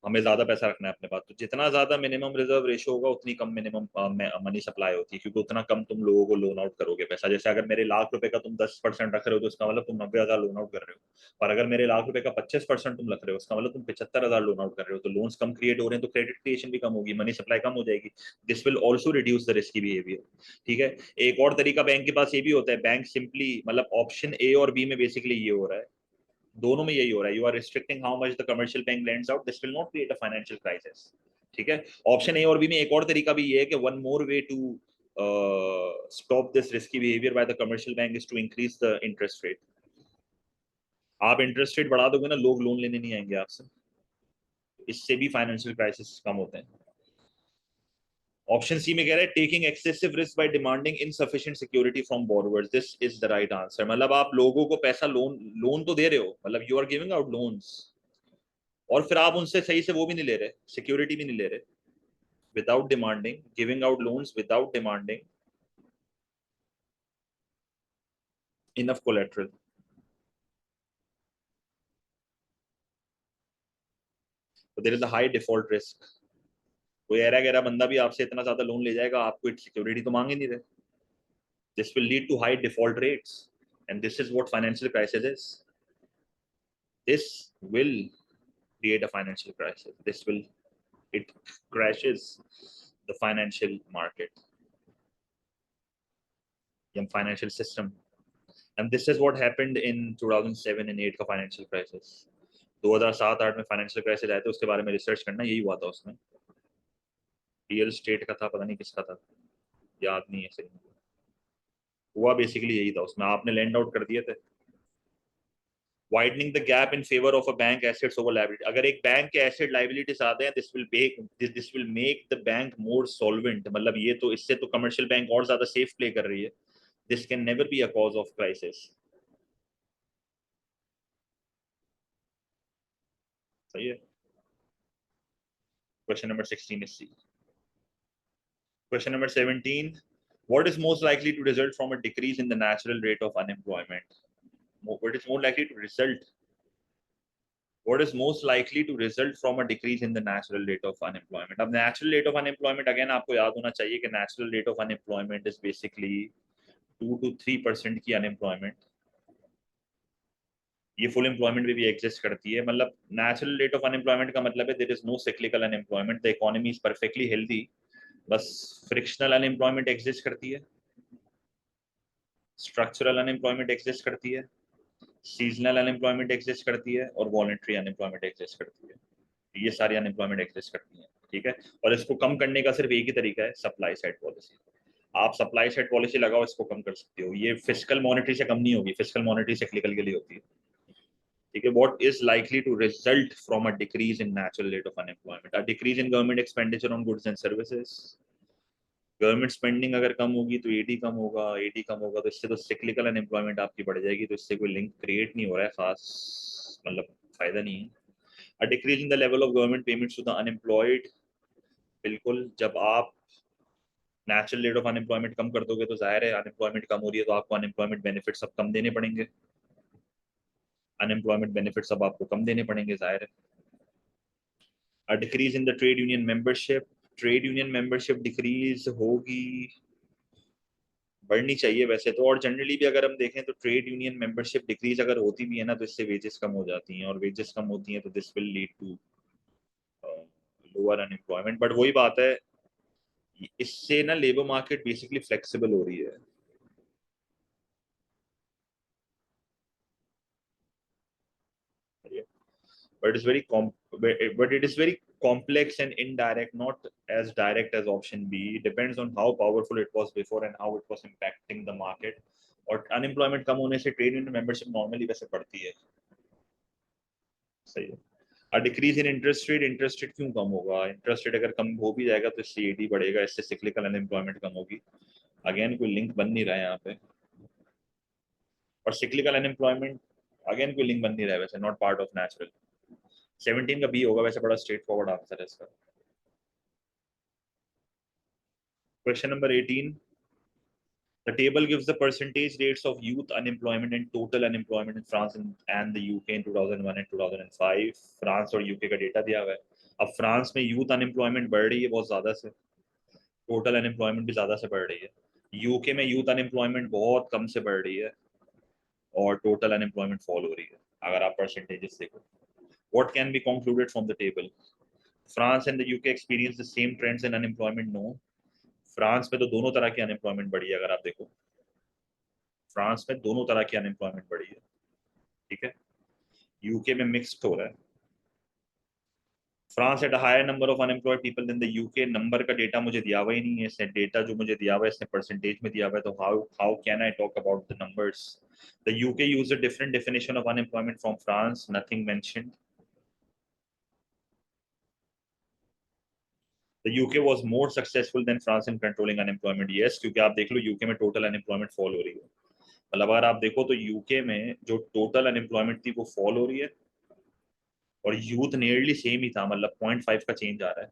हमें ज्यादा पैसा रखना है अपने पास. तो जितना ज्यादा मिनिमम रिजर्व रेशियो होगा उतनी कम मिनिमम मनी सप्लाई होती है, क्योंकि उतना कम तुम लोगों को लोन आउट करोगे पैसा. जैसे अगर मेरे ₹1,00,000 का तुम 10% रख रहे हो तो इसका मतलब तुम 90,000 लोन आउट कर रहे हो. पर अगर मेरे ₹1,00,000 का 25% तुम रख रहे हो, उसका मतलब तुम 75,000 लोन आउट कर रहे हो. तो लोन्स कम क्रिएट हो रहे हैं तो क्रेडिट क्रिएशन भी कम होगी, मनी सप्लाई कम हो जाएगी. This will also reduce the risky behaviour. ठीक है. एक और तरीका बैंक के पास ये भी होता है, बैंक सिंपली, मतलब ऑप्शन ए और बी में बेसिकली ये हो रहा है, दोनों में यही हो रहा है. You are restricting how much the commercial bank lends out, this will not create a financial crisis. ठीक है. ऑप्शन ए और बी में एक और तरीका भी ये है कि one more way to stop this risky behaviour by the commercial bank is to increase the interest rate. आप इंटरेस्ट रेट बढ़ा दोगे ना, लोग लोन लेने नहीं आएंगे आपसे. इससे भी फाइनेंशियल क्राइसिस कम होते हैं. ऑप्शन सी में कह रहा है taking excessive risk by demanding insufficient security from borrowers. This is the right answer. मतलब आप लोगों को पैसा लोन तो दे रहे हो, मतलब you are giving out loans, और फिर आप उनसे सही से वो भी नहीं ले रहे, सिक्योरिटी भी नहीं ले रहे. Without demanding, giving out loans without demanding enough collateral. तो there is a high default risk. कोई ऐरा गैरा बंदा भी आपसे इतना ज्यादा लोन ले जाएगा, आपको सिक्योरिटी तो मांग ही नहीं रहे. This will lead to high default rates, and this is what financial crisis is. This will create a financial crisis. It crashes the financial market, the financial system. And this is what happened in 2007 and 8 का financial crisis. 2007-8 में financial crisis आया था, उसके बारे में research करना, यही हुआ था उसमें. रियल स्टेट का था, पता नहीं किसका था, याद नहीं है सही. हुआ बेसिकली यही था, उसमें आपने लैंड आउट कर दिए थे. Widening the gap in favour of a bank assets over liability. अगर एक बैंक के एसेट लायबिलिटीज आते हैं, this will make the bank more solvent. मतलब ये तो, इससे तो कमर्शियल बैंक और ज्यादा सेफ प्ले कर रही है. This can never be a cause of crisis. सही है. Question number 16 is C. Question number 17. What is most likely to result from a decrease in the natural rate of unemployment? What is more likely to result? What is most likely to result from a decrease in the natural rate of unemployment? अब natural rate of unemployment, again आपको याद होना चाहिए कि natural rate of unemployment is basically 2 to 3% की unemployment. ये full employment भी exist करती है। मतलब नेचुरल रेट ऑफ अनएम्प्लॉयमेंट का मतलब है there is no cyclical unemployment, the economy is perfectly healthy. बस फ्रिक्शनल अनएम्प्लॉयमेंट एग्जिस्ट करती है, स्ट्रक्चरल अनएम्प्लॉयमेंट एग्जिस्ट करती है, सीजनल अनएम्प्लॉयमेंट एग्जिस्ट करती है, और वॉलंटरी अनएम्प्लॉयमेंट एग्जिस्ट करती है। ये सारी अनएम्प्लॉयमेंट एग्जिस्ट करती हैं, ठीक है। और इसको कम करने का सिर्फ एक ही तरीका है, सप्लाई साइड पॉलिसी। आप सप्लाई साइड पॉलिसी लगाओ, इसको कम कर सकते हो। ये फिस्कल मॉनेटरी से कम नहीं होगी, फिस्कल मॉनेटरी साइक्लिकल के लिए होती है, ठीक है। What is likely to result from a decrease in natural rate of unemployment? A decrease in government expenditure on goods and services. Government spending अगर कम होगी तो एडी कम होगा, एडी कम होगा तो इससे तो सिक्लिकल अनएम्प्लॉयमेंट आपकी बढ़ जाएगी, तो इससे कोई लिंक क्रिएट नहीं हो रहा है खास, मतलब फायदा नहीं है। A decrease in the level of government payments to the unemployed, बिल्कुल। जब आप नेचुरल रेट ऑफ अनएम्प्लॉयमेंट कम कर दोगे तो जाहिर है अनएम्प्लॉयमेंट कम हो रही है तो आपको अनएम्प्लॉयमेंट बेनिफिट सब कम देने पड़ेंगे, अनएम्प्लॉयमेंट बेनिफिट सब आपको कम देने पड़ेंगे, जाहिर है। A decrease in the trade union membership, trade union membership decrease होगी, बढ़नी चाहिए वैसे तो। और जनरली भी अगर हम देखें तो ट्रेड यूनियन मेंबरशिप डिक्रीज अगर होती भी है ना तो इससे वेजेस कम हो जाती हैं, और वेजेस कम होती हैं तो this will lead to lower unemployment. But वही बात है, इससे ना लेबर मार्केट बेसिकली फ्लेक्सिबल हो रही है। but it is very but it is very complex and indirect, not as direct as option B. It depends on how powerful it was before and how it was impacting the market. और unemployment कम होने से trade union membership normally वैसे बढ़ती है, सही है। A decrease in interest rate, interest rate क्यों कम होगा? इंटरेस्ट रेट अगर कम हो भी जाएगा तो इससे एडी बढ़ेगा, इससे सिक्लिकल अनएम्प्लॉयमेंट कम होगी। अगेन कोई लिंक बन नहीं रहा है यहाँ पे, और सिक्लिकल अनएम्प्लॉयमेंट अगेन कोई लिंक बन नहीं रहा है वैसे, नॉट पार्ट ऑफ नेचुरल। 17 का बी होगा वैसे, बड़ा स्ट्रेट फॉरवर्ड आंसर है इसका। Question number 18, the table gives the percentage rates of youth unemployment and total unemployment in France and the UK in 2001 and 2005। France और यूके का data दिया हुआ है। अब फ्रांस में यूथ अनएम्प्लॉयमेंट बढ़ रही है बहुत ज्यादा से, टोटल अनएम्प्लॉयमेंट भी ज्यादा से बढ़ रही है। यूके में यूथ अनएम्प्लॉयमेंट बहुत कम से बढ़ रही है, और टोटल अनएम्प्लॉयमेंट फॉल हो रही है अगर आप परसेंटेजेस देखो। What can be concluded from the table? France and the UK experience the same trends in unemployment? No, France में तो दोनों तरह की अनएम्प्लॉयमेंट बढ़ी है अगर आप देखो, फ्रांस में दोनों तरह की अनएम्प्लॉयमेंट बढ़ी है, ठीक है। यूके में मिक्स्ड हो रहा है। France at higher number of unemployed people than the UK, number का डेटा मुझे दिया हुआ ही नहीं है, इसने डेटा जो मुझे दिया हुआ है इसने परसेंटेज में दिया हुआ है, तो how how can I talk about the numbers? The UK use a different definition of unemployment from France, nothing mentioned. The UK was more successful than France in controlling unemployment, yes, क्योंकि आप देख लो UK में total unemployment fall हो रही है। मतलब अगर आप देखो तो यूके में जो टोटल अनएम्प्लॉयमेंट थी वो फॉल हो रही है, और यूथ नियरली सेम ही था, मतलब 0.5 का चेंज आ रहा है,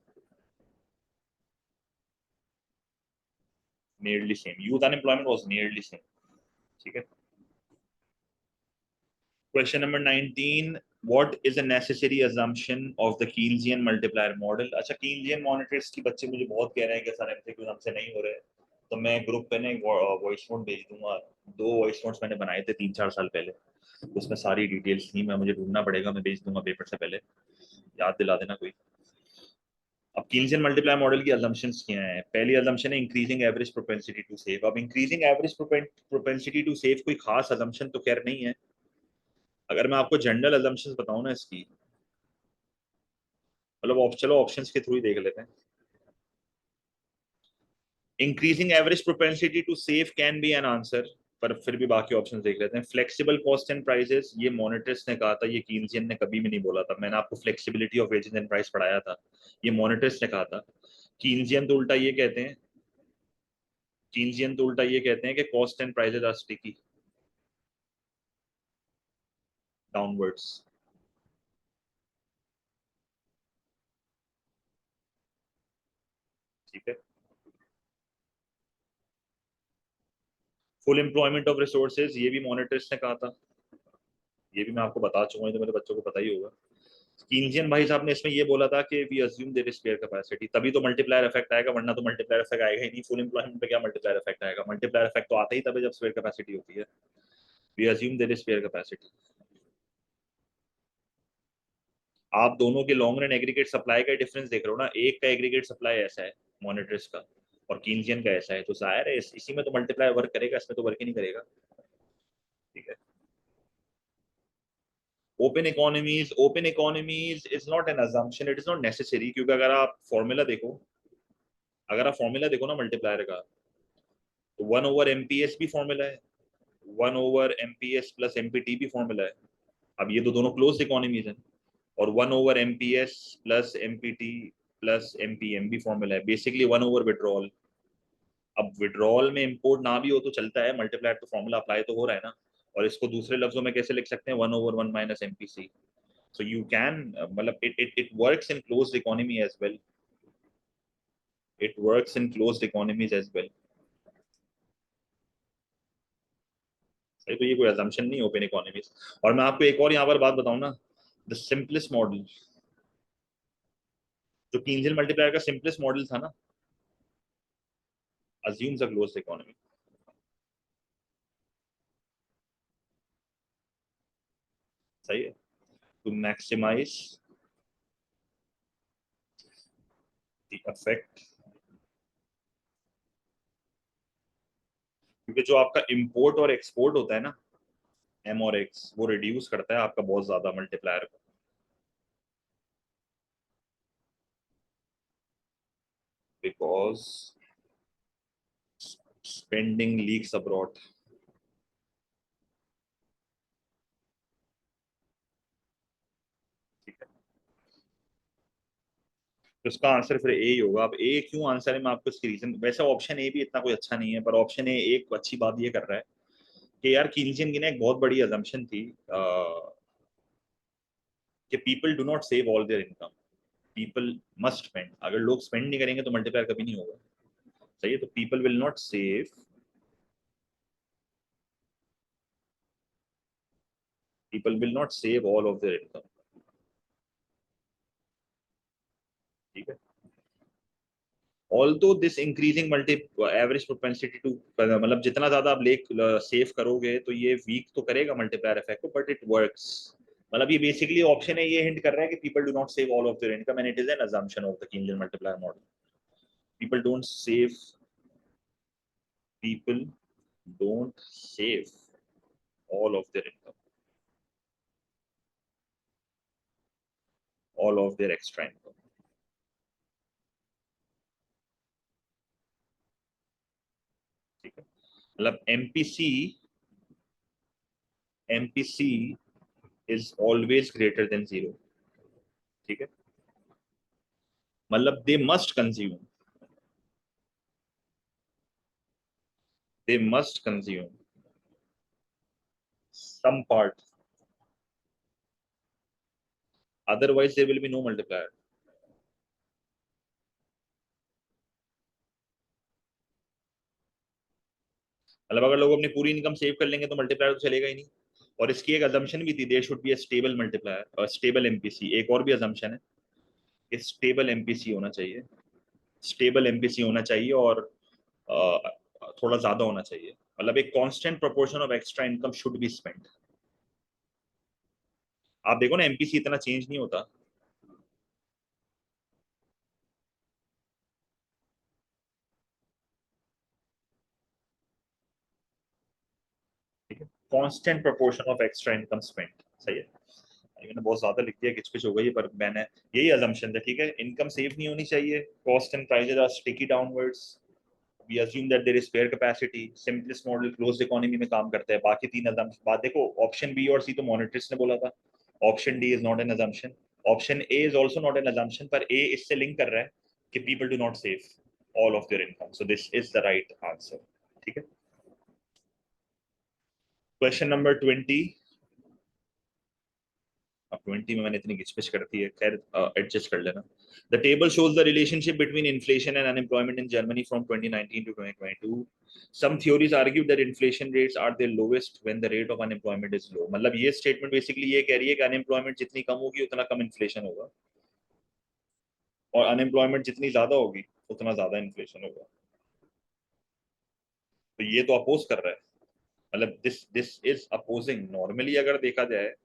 nearly same, youth unemployment was nearly same, ठीक है। Question number 19, what is a necessary assumption of the Keynesian multiplier model? अच्छा, कीनजियन मॉनिटर्स की बच्चे मुझे बहुत कह रहे हैं कि सर एमसीक्यू हमसे नहीं हो रहे, तो मैं ग्रुप पे ना वॉइस नोट भेज दूंगा। दो वॉइस नोट्स मैंने बनाए थे 3-4 साल पहले, उसमें सारी डिटेल्स थी, मैं मुझे ढूंढना पड़ेगा, मैं भेज दूंगा पेपर से पहले, याद दिला देना कोई। अब कीनजियन मल्टीप्लायर मॉडल की assumptions क्या हैं? पहली assumption है increasing average propensity to save. अब increasing average propensity to save कोई खास assumption तो खैर नहीं है। अगर मैं आपको जनरल assumptions बताऊं ना इसकी, मतलब चलो ऑप्शंस के थ्रू ही देख लेते हैं। Increasing average propensity to save can be an answer, पर फिर भी बाकी ऑप्शंस देख लेते हैं। फ्लेक्सिबल कॉस्ट एंड प्राइसेस, ये मॉनिटर्स ने कहा था, ये कीनजियन ने कभी भी नहीं बोला था। मैंने आपको flexibility of wages and price पढ़ाया था, ये मॉनिटर्स ने कहा था। कीनजियन तो उल्टा ये कहते हैं, कीनजियन तो उल्टा ये कहते हैं कि cost and prices are sticky downwards, ठीक है। फुल एम्प्लॉयमेंट ऑफ रिसोर्सेज, ये भी मॉनिटर्स ने कहा था, ये भी मैं आपको बता चुका हूँ, तो मेरे बच्चों को पता ही होगा। कीनजियन भाई साहब ने इसमें ये बोला था कि we assume there is spare capacity, तभी तो मल्टीप्लायर इफेक्ट आएगा, वरना तो मल्टीप्लायर इफेक्ट आएगा ही नहीं। फुल एम्प्लॉयमेंट पे क्या मल्टीप्लायर इफेक्ट आएगा? मल्टीप्लायर इफेक्ट तो आता ही तब है जब स्पेयर कैपेसिटी होती है। We assume there is spare capacity. आप दोनों के लॉन्ग रन एग्रीगेट सप्लाई का डिफरेंस देख रहे हो ना, एक का एग्रीगेट सप्लाई ऐसा है मोनेट्रिस का और कीनजियन का ऐसा है, तो जाहिर है इसी में तो मल्टीप्लाई वर्क करेगा, इसमें तो वर्क ही नहीं करेगा। ठीक है। Open economies is not N assumption, it is not necessary, क्योंकि अगर आप फॉर्मूला देखो ना मल्टीप्लायर का, तो 1/MPS भी फॉर्मूला है, 1/MPS प्लस एमपीटी भी फॉर्मूला है। अब ये तो दोनों क्लोज्ड इकोनॉमीज हैं। और 1/MPS plus empty plus MPM भी फॉर्मूला है, बेसिकली 1/विड्रॉल। अब विड्रॉल में इंपोर्ट ना भी हो तो चलता है, मल्टीप्लायर तो फॉर्मूला अप्लाई तो हो रहा है ना। और इसको दूसरे लफ्जों में कैसे लिख सकते हैं, 1/1 minus MPC. So you can, मतलब it works in closed economy as well, it works in closed economies as well. सही, तो ये कोई assumption नहीं ओपन इकोनॉमीज। और मैं आपको एक और यहाँ पर बात बताऊं ना, द सिंपलेस्ट मॉडल, जो कीन्जियन मल्टीप्लायर का सिंपलेस्ट मॉडल था ना, assumes a closed economy। सही है। to maximize the effect, क्योंकि जो आपका इंपोर्ट और एक्सपोर्ट होता है ना, एम और एक्स, वो रिड्यूस करता है आपका बहुत ज्यादा मल्टीप्लायर को, बिकॉज स्पेंडिंग लीक्स अब्रॉड। ठीक है, तो इसका आंसर फिर ए ही होगा। अब ए क्यों आंसर है, मैं आपको इसकी रीजन, वैसे ऑप्शन ए भी इतना कोई अच्छा नहीं है, पर ऑप्शन ए एक अच्छी बात ये कर रहा है कि यार कीन्जियन की ना एक बहुत बड़ी अजम्पशन थी, कि people do not save all there income, people must spend. अगर लोग स्पेंड नहीं करेंगे तो मल्टीप्लायर कभी नहीं होगा। सही है, तो people will not save, people will not save all of their income. ठीक है। Although this increasing multi average propensity to, मतलब जितना ज्यादा आप ले सेव करोगे तो ये वीक तो करेगा मल्टीप्लायर इफेक्ट को, बट इट वर्क्स। मतलब ये बेसिकली ऑप्शन है, ये हिंट कर रहा है कि people do not save all of their income, and it is an assumption of the Kenyan multiplier model. People don't save, people don't save all of their income, all of there extra income. ठीक है, मतलब MPC, MPC is always greater than zero. ठीक है, मतलब they must consume, they must consume some part, otherwise there will be no multiplier। मतलब अगर लोग अपनी पूरी इनकम सेव कर लेंगे तो मल्टीप्लायर तो चलेगा ही नहीं। और इसकी एक अजम्पशन भी थी, there should be a stable multiplier और स्टेबल एमपीसी, एक और भी अजम्पशन है कि स्टेबल एमपीसी होना चाहिए, स्टेबल एमपीसी होना चाहिए, और थोड़ा ज्यादा होना चाहिए, मतलब एक constant proportion of extra income should be spent. आप देखो ना एमपीसी इतना चेंज नहीं होता। ठीक है, constant proportion of extra income spent. सही है, मैंने बहुत ज्यादा लिख दिया, किचपिच हो गई, पर मैंने यही अजम्पशन था। ठीक है, इनकम सेव नहीं होनी चाहिए, cost and prices are sticky downwards, we assume that there is spare capacity, simplest model closed economy में काम करता है। बाकी तीन अजम्पशन, बात देखो, ऑप्शन बी और सी तो मॉनेटरिस्ट ने बोला था, option D is not N assumption, option A is also not an assumption, पर ए इससे लिंक कर रहा है कि people do not save all of their income, so this is the right answer. ठीक है, क्वेश्चन नंबर 20। अब 20 में मैंने इतनी घिचपिच कर दी है, खैर एडजस्ट कर लेना। The table shows the relationship between inflation and unemployment in Germany from 2019 to 2022। Some theories argue that inflation rates are the lowest when the rate of unemployment is low. मतलब ये स्टेटमेंट बेसिकली ये कह रही है कि unemployment जितनी कम होगी उतना कम इन्फ्लेशन होगा, और अनएम्प्लॉयमेंट जितनी ज्यादा होगी उतना ज्यादा इन्फ्लेशन होगा। तो ये तो अपोज कर रहा है, मतलब this this is opposing. Normally अगर देखा जाए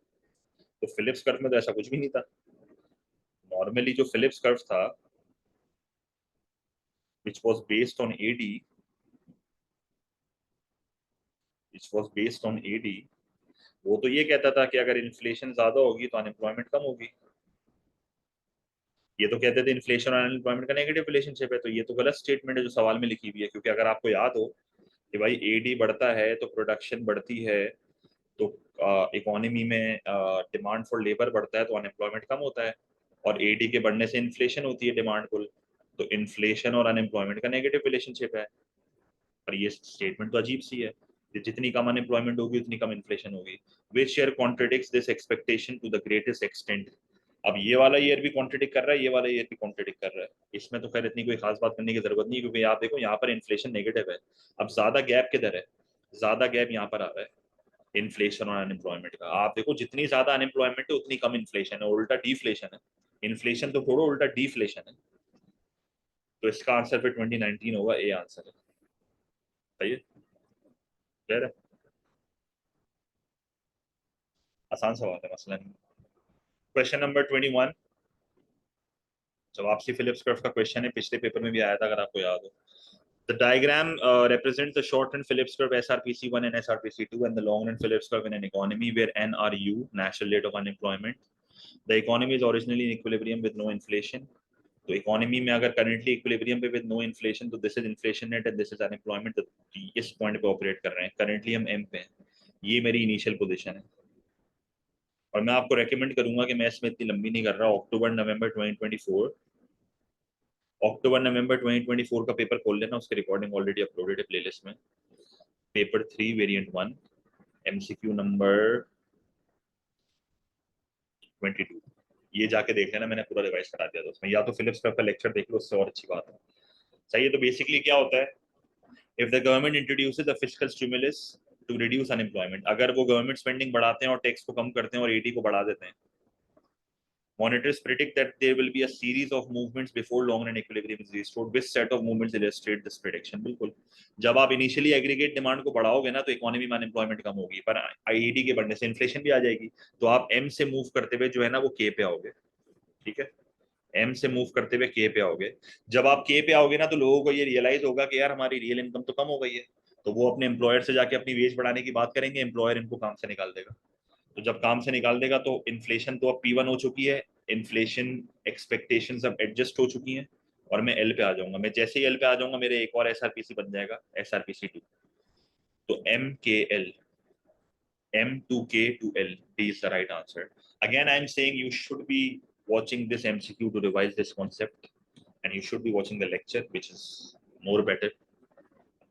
तो फिलिप्स कर्व में तो ऐसा कुछ भी नहीं था, नॉर्मली जो फिलिप्स कर्व था which was based on AD, वो तो ये कहता था कि अगर इन्फ्लेशन ज्यादा होगी तो अनएम्प्लॉयमेंट कम होगी। ये तो कहते थे इन्फ्लेशन और अनएम्प्लॉयमेंट का नेगेटिव रिलेशनशिप है, तो ये तो गलत स्टेटमेंट है जो सवाल में लिखी हुई है, क्योंकि अगर आपको याद हो कि भाई एडी बढ़ता है तो प्रोडक्शन बढ़ती है, तो इकोनॉमी में डिमांड फॉर लेबर बढ़ता है तो अनएम्प्लॉयमेंट कम होता है, और एडी के बढ़ने से इन्फ्लेशन होती है डिमांड पुल, तो इन्फ्लेशन और अनएम्प्लॉयमेंट का नेगेटिव रिलेशनशिप है। पर ये स्टेटमेंट तो अजीब सी है कि जितनी कम अनएम्प्लॉयमेंट होगी उतनी कम इन्फ्लेशन होगी, which year contradicts this expectation to the greatest extent. अब ये वाला ईयर भी कॉन्ट्रडिक्ट कर रहा है, ये वाला ईयर भी कॉन्ट्रडिक्ट कर रहा है। इसमें तो खैर इतनी कोई खास बात करने की जरूरत नहीं, क्योंकि आप देखो यहाँ पर इन्फ्लेशन नेगेटिव है। अब ज्यादा गैप किधर है? ज्यादा गैप यहाँ पर आ रहा है इन्फ्लेशन और अनएम्प्लॉयमेंट का। आप देखो जितनी ज्यादा अनएम्प्लॉयमेंट है उतनी कम इन्फ्लेशन है, उल्टा डिफ्लेशन है। इन्फ्लेशन तो थोड़ा उल्टा डिफ्लेशन है। तो इसका आंसर फिर 2019 होगा, ए आंसर है। सही है, क्लियर है, आसान सवाल है मसलन। क्वेश्चन नंबर 21, जब आपसी फिलिप्स कर्व का क्वेश्चन है, पिछले पेपर में भी आया था अगर आपको याद हो। The diagram represents the short-run Phillips curve SRPC1 and SRPC2 and the long-run Phillips curve in an economy where N are U, national rate of unemployment. The economy is originally in equilibrium with no inflation. तो economy में अगर currently equilibrium पे with no inflation, तो this is inflation net and this is unemployment. इस point पे operate कर रहे हैं, करंटली हम एम पे हैं, ये मेरी इनिशियल पोजीशन है। और मैं आपको रेकमेंड करूंगा कि मैं इसमें इतनी लंबी नहीं कर रहा। अक्टूबर नवंबर 2024, अक्टूबर नवंबर 2024 का पेपर खोल लेना, उसकी रिकॉर्डिंग ऑलरेडी अपलोडेड है प्लेलिस्ट में। पेपर 3 वेरिएंट 1 एमसीक्यू नंबर 22, ये जाके देख लेना, मैंने पूरा रिवाइज करा दिया था उसमें। या तो फिलिप्स कर्व का लेक्चर देख लो, उससे और अच्छी बात है। सही है। तो बेसिकली क्या होता है, if the government introduces a fiscal stimulus to reduce unemployment, अगर वो गवर्नमेंट स्पेंडिंग बढ़ाते हैं और टैक्स को कम करते हैं और एडी को बढ़ा देते हैं। Monitors predict that there will be a series of movements before long run equilibrium is restored. Which set of movements illustrate this prediction? बिल्कुल, जब आप इनिशियली एग्रीगेट डिमांड को बढ़ाओगे ना तो इकोनॉमी में अनएम्प्लॉयमेंट कम होगी, पर आईईडी के बढ़ने से इन्फ्लेशन भी आ जाएगी। तो आप एम से मूव करते हुए जो है ना वो के पे आओगे। ठीक है, एम से मूव करते हुए के पे आओगे। जब आप के पे आओगे ना तो लोगों को ये रियलाइज होगा कि यार हमारी रियल इनकम तो कम हो गई है, तो वो अपने एम्प्लॉयर से जाके अपनी वेज बढ़ाने की बात करेंगे, एम्प्लॉयर इनको काम से निकाल देगा। तो जब काम से निकाल देगा तो इन्फ्लेशन तो अब P1 हो चुकी है, इन्फ्लेशन एक्सपेक्टेशंस अब एडजस्ट हो चुकी हैं, और मैं एल पे आ जाऊंगा। मैं जैसे ही एल पे आ जाऊंगा मेरे एक और एसआरपीसी बन जाएगा, एसआरपीसी 2। तो M2K to L, D is the right answer. Again, I'm saying you should be watching this MCQ to revise this concept, and you should be watching the lecture, which is more better.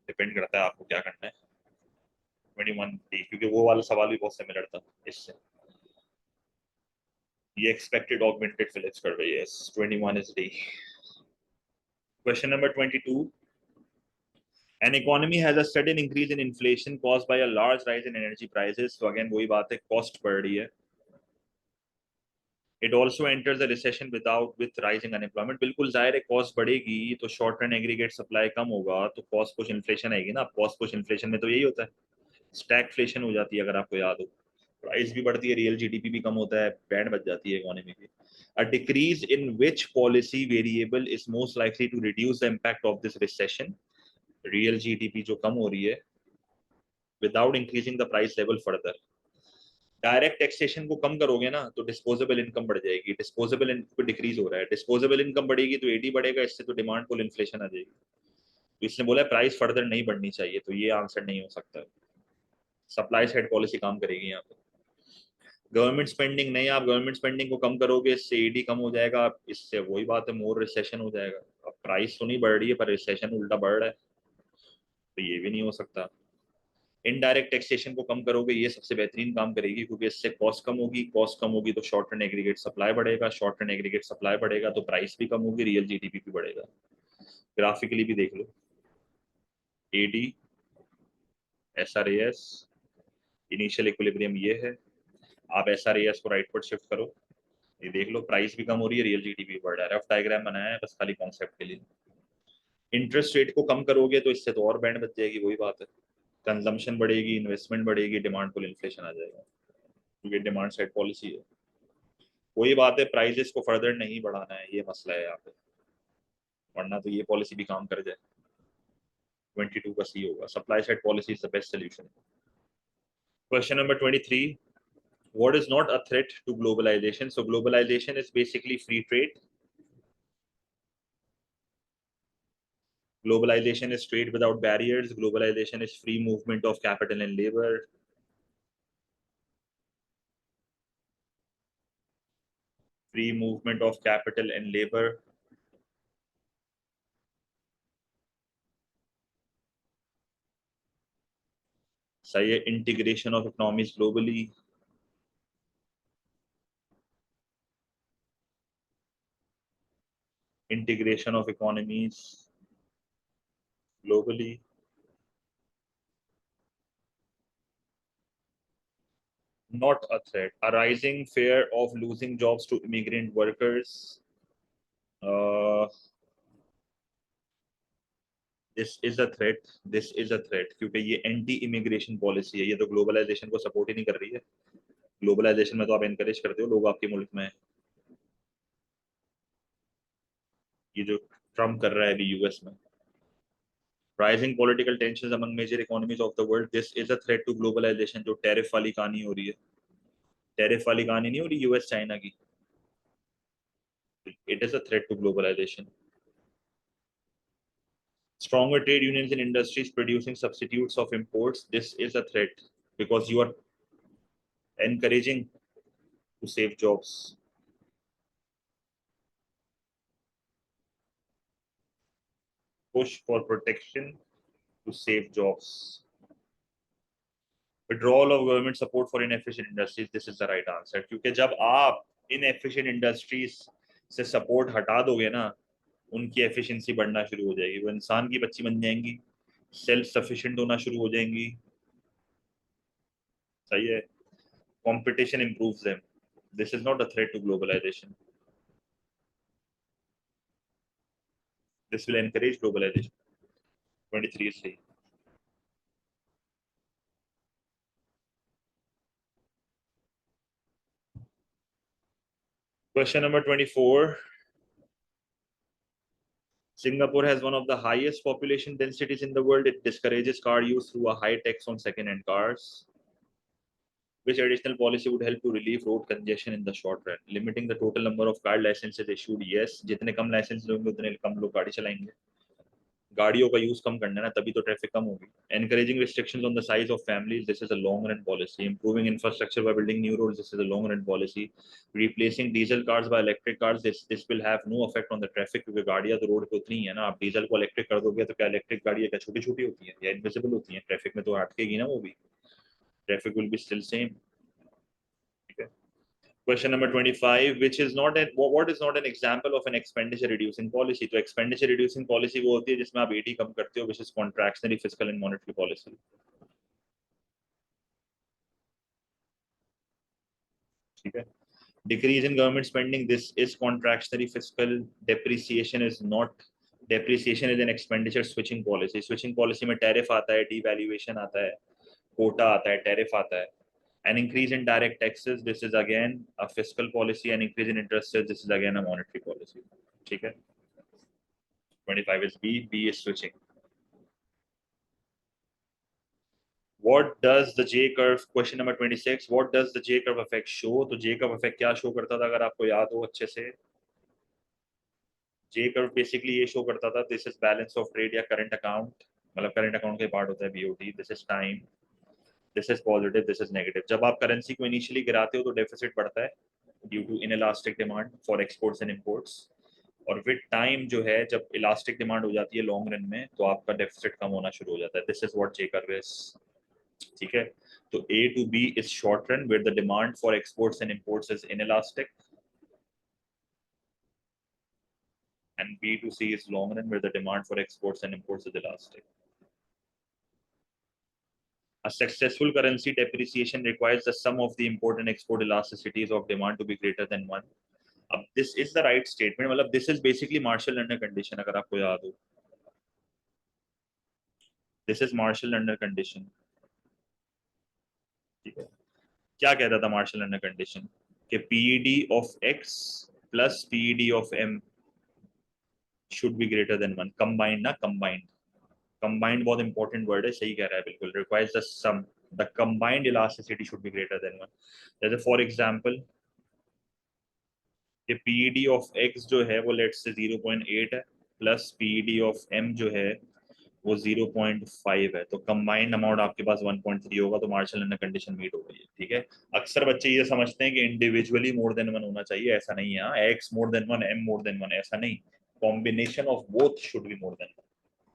Depend करता है आपको क्या करना है। 21D, क्योंकि वो वाला सवाल भी बहुत सिमिलर था इससे। ये expected augmented Phillips curve है, yes, 21 is D. Question number 22. An economy has a sudden increase in inflation caused by a large rise in energy prices. So again वही बात है, cost बढ़ रही है। It also enters a recession with rising unemployment. बिल्कुल जाहिर है, cost बढ़ेगी तो शॉर्ट रन एग्रीगेट सप्लाई कम होगा, तो कॉस्ट पुश इन्फ्लेशन आएगी ना। कॉस्ट पुश इन्फ्लेशन में तो यही होता है, स्टैगफ्लेशन हो जाती है अगर आपको याद हो। प्राइस भी बढ़ती है, रियल जीडीपी भी कम होता है, बैंड बच जाती है इकोनॉमी की। A decrease in which policy variable is most likely to reduce the impact of this recession? Real GDP जो कम हो रही है without increasing the price level further. Direct taxation को कम करोगे ना तो डिस्पोजेबल इनकम बढ़ जाएगी, डिस्पोजेबल इनकम डिक्रीज हो रहा है, डिस्पोजेबल इनकम बढ़ेगी तो एडी बढ़ेगा, इससे तो डिमांड पुल इन्फ्लेशन आ जाएगी। तो इसने बोला प्राइस फर्दर नहीं बढ़नी चाहिए, तो ये आंसर नहीं हो सकता। सप्लाई साइड पॉलिसी काम करेगी यहाँ पे। गवर्नमेंट स्पेंडिंग नहीं, आप गवर्नमेंट स्पेंडिंग को कम करोगे इससे एडी कम हो जाएगा, इससे वही बात है, मोर रिसेशन हो जाएगा। अब प्राइस तो नहीं बढ़ रही है पर रिसेशन उल्टा बढ़ रहा है, तो ये भी नहीं हो सकता। इनडायरेक्ट टैक्सेशन को कम करोगे, ये सबसे बेहतरीन काम करेगी, क्योंकि इससे कॉस्ट कम होगी, कॉस्ट कम होगी तो शॉर्ट टर्म एग्रीगेट सप्लाई बढ़ेगा, शॉर्ट टर्म एग्रीगेट सप्लाई बढ़ेगा तो प्राइस भी कम होगी, रियल जीडीपी भी बढ़ेगा। ग्राफिकली भी देख लो, एडी, एसआरएएस, इनिशियल इक्विलिब्रियम ये है। आप एसआरएएस को राइट पर शिफ्ट करो, ये देख लो प्राइस भी कम हो रही है, रियल जीडीपी भी बढ़ रहा है। रफ डायग्राम बनाया है बस खाली कॉन्सेप्ट के लिए। इंटरेस्ट रेट को कम करोगे तो इससे तो और बैंड बच जाएगी, वही बात है, कंजम्पशन बढ़ेगी, इन्वेस्टमेंट बढ़ेगी, डिमांड पुल इन्फ्लेशन आ जाएगा, क्योंकि डिमांड साइड पॉलिसी है। वही बात है, प्राइजेस को फर्दर नहीं बढ़ाना है, ये मसला है यहाँ पे, वरना तो ये पॉलिसी भी काम कर जाए। 22 का सी होगा, supply side policy is the best solution. Question number 23, what is not a threat to globalization? So globalization is basically free trade. Globalization is trade without barriers. Globalization is free movement of capital and labor. Free movement of capital and labor. सही है, integration of economies globally. Integration of economies globally. Not a threat. A rising fear of losing jobs to immigrant workers. Uh, this is a threat. This is a threat क्योंकि ये anti immigration policy है, ये तो globalisation को support ही नहीं कर रही है। ग्लोबलाइजेशन में तो आप एनकरेज करते हो लोग आपके मुल्क में, ये जो ट्रम्प कर रहा है अभी यूएस में। Rising political tensions among major economies of the world, this is a threat to globalisation. जो टैरिफ वाली कहानी हो रही है, टैरिफ वाली कहानी नहीं हो रही यूएस चाइना की, it is a threat to globalisation. Stronger trade unions in industries producing substitutes of imports, this is a threat because you are encouraging to save jobs. Push for protection to save jobs. Withdrawal of government support for inefficient industries, this is the right answer. क्योंकि जब आप inefficient industries से support हटा दोगे ना, उनकी efficiency बढ़ना शुरू हो जाएगी, वो इंसान की बच्ची बन जाएंगी, सेल्फ सफिशिएंट होना शुरू हो जाएंगी। सही है, competition improves them, this is not a threat to globalization, this will encourage globalization. 23 is सही। Question number 24. Singapore has one of the highest population densities in the world. It discourages car use through a high tax on second-hand cars. Which additional policy would help to relieve road congestion in the short run? Limiting the total number of car licenses issued. Yes, जितने कम licence लोगे उतने कम लोग गाड़ी चलाएंगे, गाड़ियों का use कम करना है ना, तभी तो ट्रैफिक कम होगी। Encouraging restrictions on the size of families, this is a long run policy. Improving infrastructure by building new roads, this is a long run policy. Replacing diesel cars by electric cars, this will have no effect on the traffic क्योंकि गाड़ियां तो road पे उतनी ही है ना, आप diesel को electric कर दोगे तो क्या इलेक्ट्रिक गाड़ियां क्या छोटी छोटी होती हैं या इनविजिबल होती हैं, ट्रैफिक में तो अटकेगी ना वो भी, traffic will be still same. ठीक है। Question number 25, which is not an what is not an example of an expenditure reducing policy? तो expenditure reducing policy वो होती है जिसमें आप AD कम करते हो, which is contractionary fiscal and monetary policy. ठीक है। Decrease in government spending, this is contractionary fiscal. Depreciation is not, depreciation is an expenditure switching policy. Switching policy में tariff आता है, devaluation आता है, quota आता है, tariff आता है. An increase in direct taxes, this is again a fiscal policy. An increase in interest rates, this is again a monetary policy. ठीक है। 25 is B. B is switching. What does the J curve? Question number 26. What does the J curve effect show? तो J curve effect क्या show करता था, अगर आपको याद हो अच्छे से? J curve basically ये show करता था, this is balance of trade या current account, मतलब current account का part होता है BOT. This is time. This is positive. This is negative. जब आप currency को initially गिराते हो तो deficit बढ़ता है due to inelastic demand for exports and imports. और विद टाइम जो है जब इलास्टिक डिमांड हो जाती है लॉन्ग रन में तो आपका डेफिसिट कम होना शुरू हो जाता है। This is what J curve is. ठीक है। तो A to B is short run where the demand for exports and imports is inelastic, and B to C is long run where the demand for exports and imports is elastic. A successful currency depreciation requires the sum of the import and export elasticities of demand to be greater than 1. अब this is the right statement, मतलब this is basically Marshall Lerner condition अगर आपको याद हो, this is Marshall Lerner condition। ठीक है। क्या कहता था मार्शल लर्नर कंडीशन, कि PED of X plus PED of M should be greater than 1, combined ना, कंबाइंड, कंबाइंड बहुत इंपॉर्टेंट वर्ड है, सही कह रहा है बिल्कुल, requires the sum, the combined elasticity should be greater than 1। जैसे फॉर एग्जांपल कि पीईडी ऑफ एक्स जो है वो लेट्स से 0.8 है, प्लस पीईडी ऑफ एम जो है वो 0.5 है, तो कंबाइंड अमाउंट आपके पास 1.3 होगा, तो मार्शल एंड कंडीशन मीट हो गई है। ठीक है, अक्सर बच्चे ये समझते हैं कि इंडिविजुअली मोर देन वन होना चाहिए, ऐसा नहीं है, X more than one, M more than one, ऐसा नहीं, combination of both should be more than one.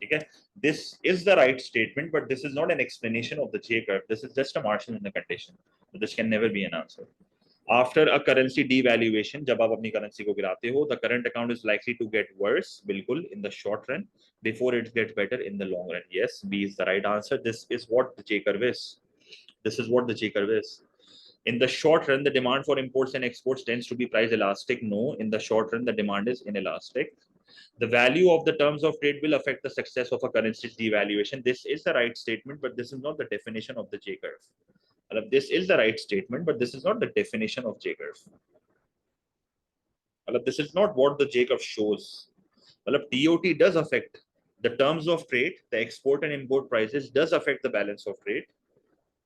ठीक है, this is the right statement, but this is not an explanation of the J curve, this is just a Marshall and condition, this can never be an answer. After a currency devaluation, जब आप अपनी currency को गिराते हो, the current account is likely to get worse, बिल्कुल, in the short run before it get better in the long run. Yes, B is the right answer, this is what the J curve is, this is what the J curve is. In the short run, the demand for imports and exports tends to be price elastic. No, in the short run, the demand is inelastic. The value of the terms of trade will affect the success of a currency's devaluation. This is the right statement, but this is not the definition of the J curve. This is the right statement, but this is not the definition of J curve. This is not what the J curve shows. TOT does affect the terms of trade, the export and import prices does affect the balance of trade.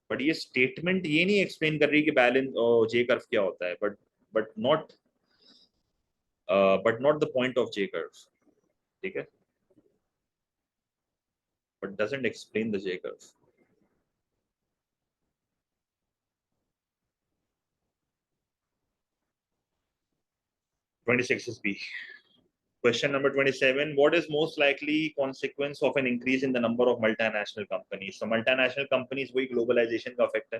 But ये statement ये नहीं explain कर रही कि balance J curve क्या होता है, but not the point of J curve. ठीक है, but doesn't explain the J curve. Twenty-six is B. Question number 27. What is most likely consequence of an increase in the number of multinational companies? So multinational companies वही globalization का effect है।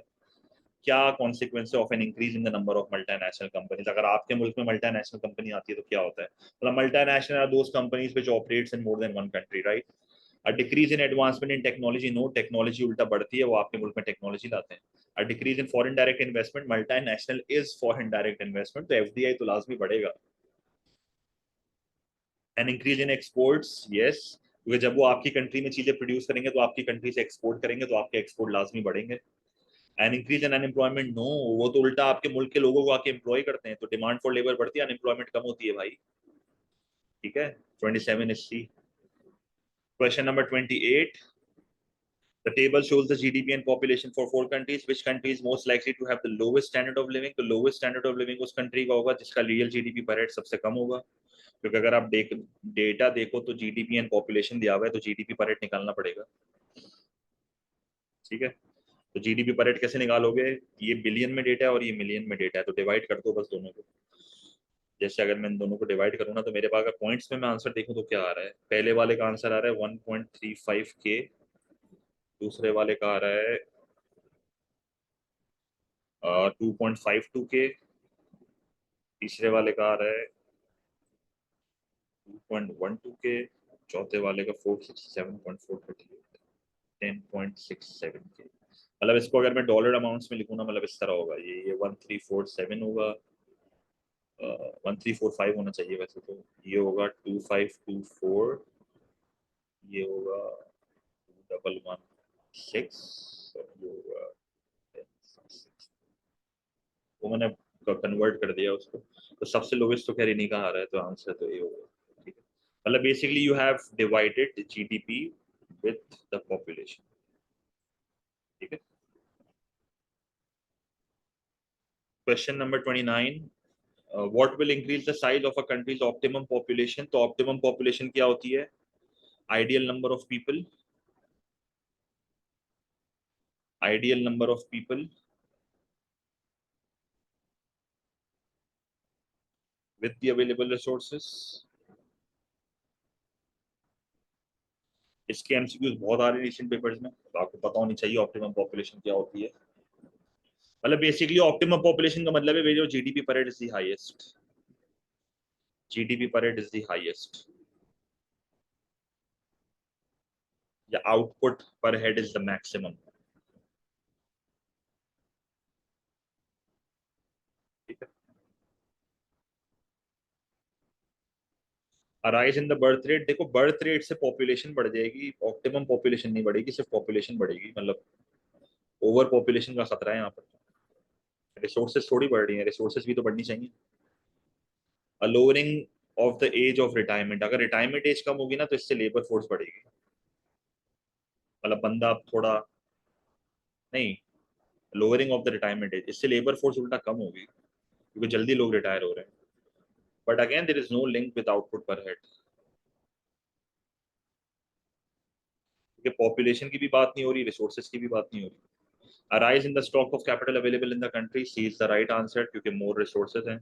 क्या consequence of an increase in the number of multinational companies? अगर आपके मुल्क में multinational company आती है तो क्या होता है? मतलब multinational are those companies which operates in more than one country, right? A decrease in advancement in technology, no, technology उल्टा बढ़ती है, वो आपके मुल्क में technology लाते हैं। A decrease in foreign direct investment, multinational is foreign direct investment, तो FDI तो लाजमी बढ़ेगा। An increase in exports, yes, क्योंकि जब वो आपकी कंट्री में चीजें प्रोड्यूस करेंगे तो आपकी कंट्री से एक्सपोर्ट करेंगे, तो आपके एक्सपोर्ट लाजमी बढ़ेंगे। An increase in unemployment, no, वो तो उल्टा आपके मुल्क के लोगों को आके एम्प्लॉय करते हैं, तो डिमांड फॉर लेबर बढ़ती है, अनएम्प्लॉयमेंट कम होती है भाई। ठीक है, 27 is C. Question number 28. The table shows the GDP and population for 4 countries. Which country is most likely to have the lowest standard of living? तो lowest standard of living उस country का होगा जिसका real GDP per head सबसे कम होगा, क्योंकि अगर आप डेटा देखो तो GDP एंड पॉपुलेशन दिया हुआ है, तो GDP पर रेट निकालना पड़ेगा। ठीक है, तो GDP पर रेट कैसे निकालोगे? ये बिलियन में डेटा है और ये मिलियन में डेटा है, तो डिवाइड कर दो बस दोनों को। जैसे अगर मैं इन दोनों को डिवाइड करूँ ना, तो मेरे पास अगर पॉइंट्स में मैं आंसर देखूँ तो क्या आ रहा है? पहले वाले का आंसर आ रहा है 1.35 के, दूसरे वाले का आ रहा है 2.52 के, तीसरे वाले का आ रहा है 2.12 के, चौथे वाले का 467.438, 10.67 के। मतलब इसको अगर मैं डॉलर अमाउंट्स में लिखूँ ना, मतलब इस तरह होगा, ये 1347 होगा, 1345 होना चाहिए वैसे तो, ये होगा 2524, ये होगा 2116, और ये होगा 1066। वो मैंने कन्वर्ट कर दिया उसको, तो सबसे लोवेस्ट तो खैर इन्हीं का आ रहा है, तो आंसर तो ये होगा। ठीक है, मतलब basically you have divided GDP with the population. ठीक है, question number 29. What will increase the size of a country's optimum population? तो optimum population क्या होती है? Ideal number of people, ideal number of people with the available resources. इसके MCQs बहुत आ रहे हैं रिसेंट पेपर्स में, तो आपको पता होनी चाहिए ऑप्टिमम पॉपुलेशन क्या होती है। मतलब बेसिकली ऑप्टिमम पॉपुलेशन का मतलब है जो जीडीपी पर head is the highest, GDP पर हेड इज द हाईएस्ट, या output per head is the maximum. ठीक है, arise in the birth rate, देखो बर्थ रेट से पॉपुलेशन बढ़ जाएगी, ऑप्टिमम पॉपुलेशन नहीं बढ़ेगी, सिर्फ पॉपुलेशन बढ़ेगी, मतलब ओवर पॉपुलेशन का खतरा है यहाँ पर। रिसोर्सेज थोड़ी बढ़ रही है, रिसोर्सेज भी तो बढ़नी चाहिए। A lowering of the age of retirement, अगर रिटायरमेंट एज कम होगी ना तो इससे लेबर फोर्स बढ़ेगी। मतलब बंदा अब थोड़ा, नहीं, lowering of the retirement age, इससे लेबर फोर्स उल्टा कम होगी क्योंकि जल्दी लोग रिटायर हो रहे हैं। But again there is no link with output per head, क्योंकि पॉपुलेशन की भी बात नहीं हो रही, रिसोर्सेज की भी बात नहीं हो रही। A rise in the stock of capital available in the country, C is the right answer क्योंकि more resources हैं।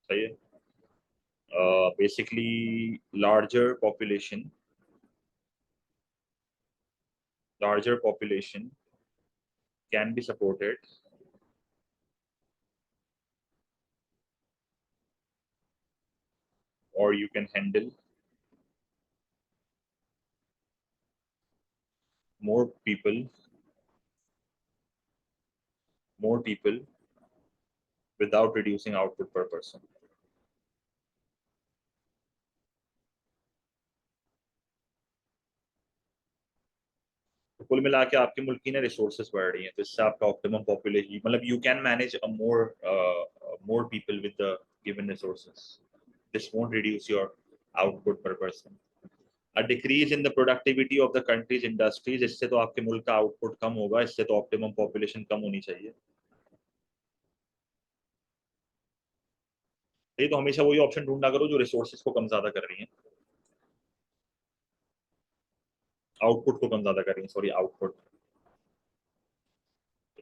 सही है। Basically larger population can be supported or you can handle more people without reducing output per person। तो कुल मिला के आपके मुल्क की ना रिसोर्सेज बढ़ रही हैं, तो इससे आपका ऑप्टिमम पॉपुलेशन, मतलब you can manage a more people with the given resources, this won't reduce your output per person. A decrease in the productivity of the country's industries, इससे तो आपके मुल्क का आउटपुट कम होगा, इससे तो ऑप्टिमम पॉपुलेशन कम होनी चाहिए। ये तो हमेशा वही ऑप्शन ढूंढा करो जो रिसोर्सेज को कम ज्यादा कर रही है, आउटपुट को कम ज्यादा कर रही है, सॉरी आउटपुट,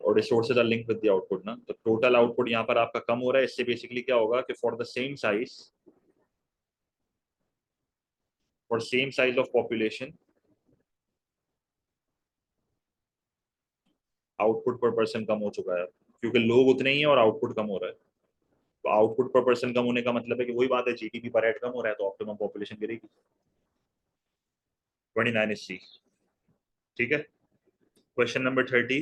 और resources are link with the output ना, तो टोटल आउटपुट यहाँ पर आपका कम हो रहा है। इससे बेसिकली क्या होगा कि for same size of population output per person कम हो चुका है, क्योंकि लोग उतने ही हैं और आउटपुट कम हो रहा है। तो आउटपुट पर पर्सन कम होने का मतलब है कि वही बात है, जीडीपी पर हेड कम हो रहा है तो ऑप्टिमम पॉपुलेशन गिरेगी। 29 इज सी। ठीक है। Question number 30,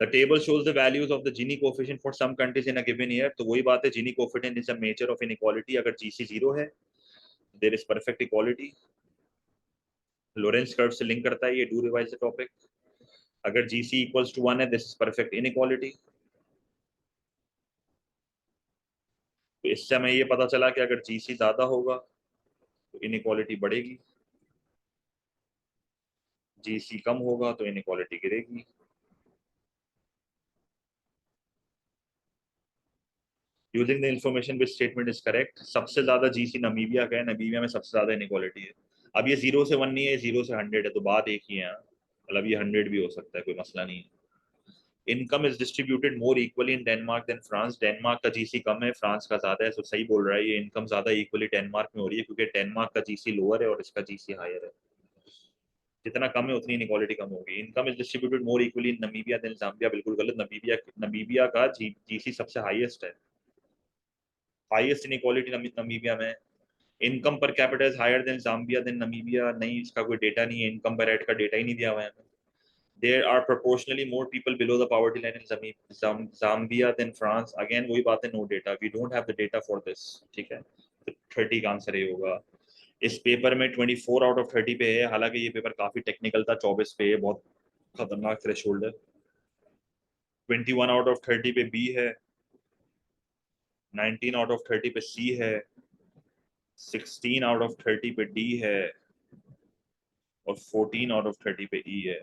the table shows the values of the Gini coefficient for some countries in a given year. तो वही बात है, Gini coefficient is a measure of inequality. अगर जीसी जीरो है there is perfect equality, Lorenz curve से लिंक करता है ये, डू रिवाइज द टॉपिक। अगर जीसी इक्वल्स टू 1 है दिस इज परफेक्ट इनइक्वालिटी। तो इससे हमें ये पता चला कि अगर जीसी ज्यादा होगा तो इनइक्वालिटी बढ़ेगी, जीसी कम होगा तो इनइक्वालिटी गिरेगी। Using the information which statement is correct, सबसे ज्यादा जीसी नमीबिया का है, नमीबिया में सबसे ज्यादा इनइक्वालिटी है। अब ये 0 से 1 नहीं है, 0 से 100 है, तो बात एक ही है यहाँ। मतलब ये 100 भी हो सकता है, कोई मसला नहीं है। Income is distributed more equally in Denmark than France, Denmark का जीसी कम है, फ्रांस का ज्यादा है। तो सही बोल रहा है, ये इनकम ज्यादा इक्वली डेनमार्क में हो रही है क्योंकि डेनमार्क का जीसी लोअर है और इसका जीसी हायर है। जितना कम है उतनी इनइक्वालिटी कम होगी। Income is distributed more equally in Namibia than Zambia, बिल्कुल गलत। नमीबिया का जीसी सबसे हाईएस्ट है, हाईएस्ट इनइक्वालिटी नमीबिया में। Income per capita is higher than Zambia than Namibia, नहीं इसका कोई डेटा नहीं है, इनकम पर हेड का डेटा ही नहीं दिया हुआ है हमें। There are proportionally more people below the poverty line in Zambia than France. Again वही बात है, no data. We don't have the data for this. ठीक है, तो 30 का आंसर ये होगा। इस पेपर में 24 आउट ऑफ 30 पे है, हालांकि ये पेपर काफी टेक्निकल था, 24 पे है, बहुत खतरनाक थ्रेशोल्ड है। 21 आउट ऑफ 30 पे बी है, 19 आउट ऑफ 30 पे सी है, 16 आउट ऑफ 30 पे डी है और 14 आउट ऑफ 30 पे ई है।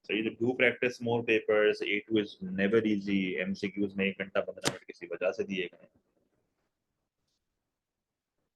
So you do practice more papers. A2 is never easy. MCQs में 1 घंटा 15 मिनट किसी वजह से दिए गए।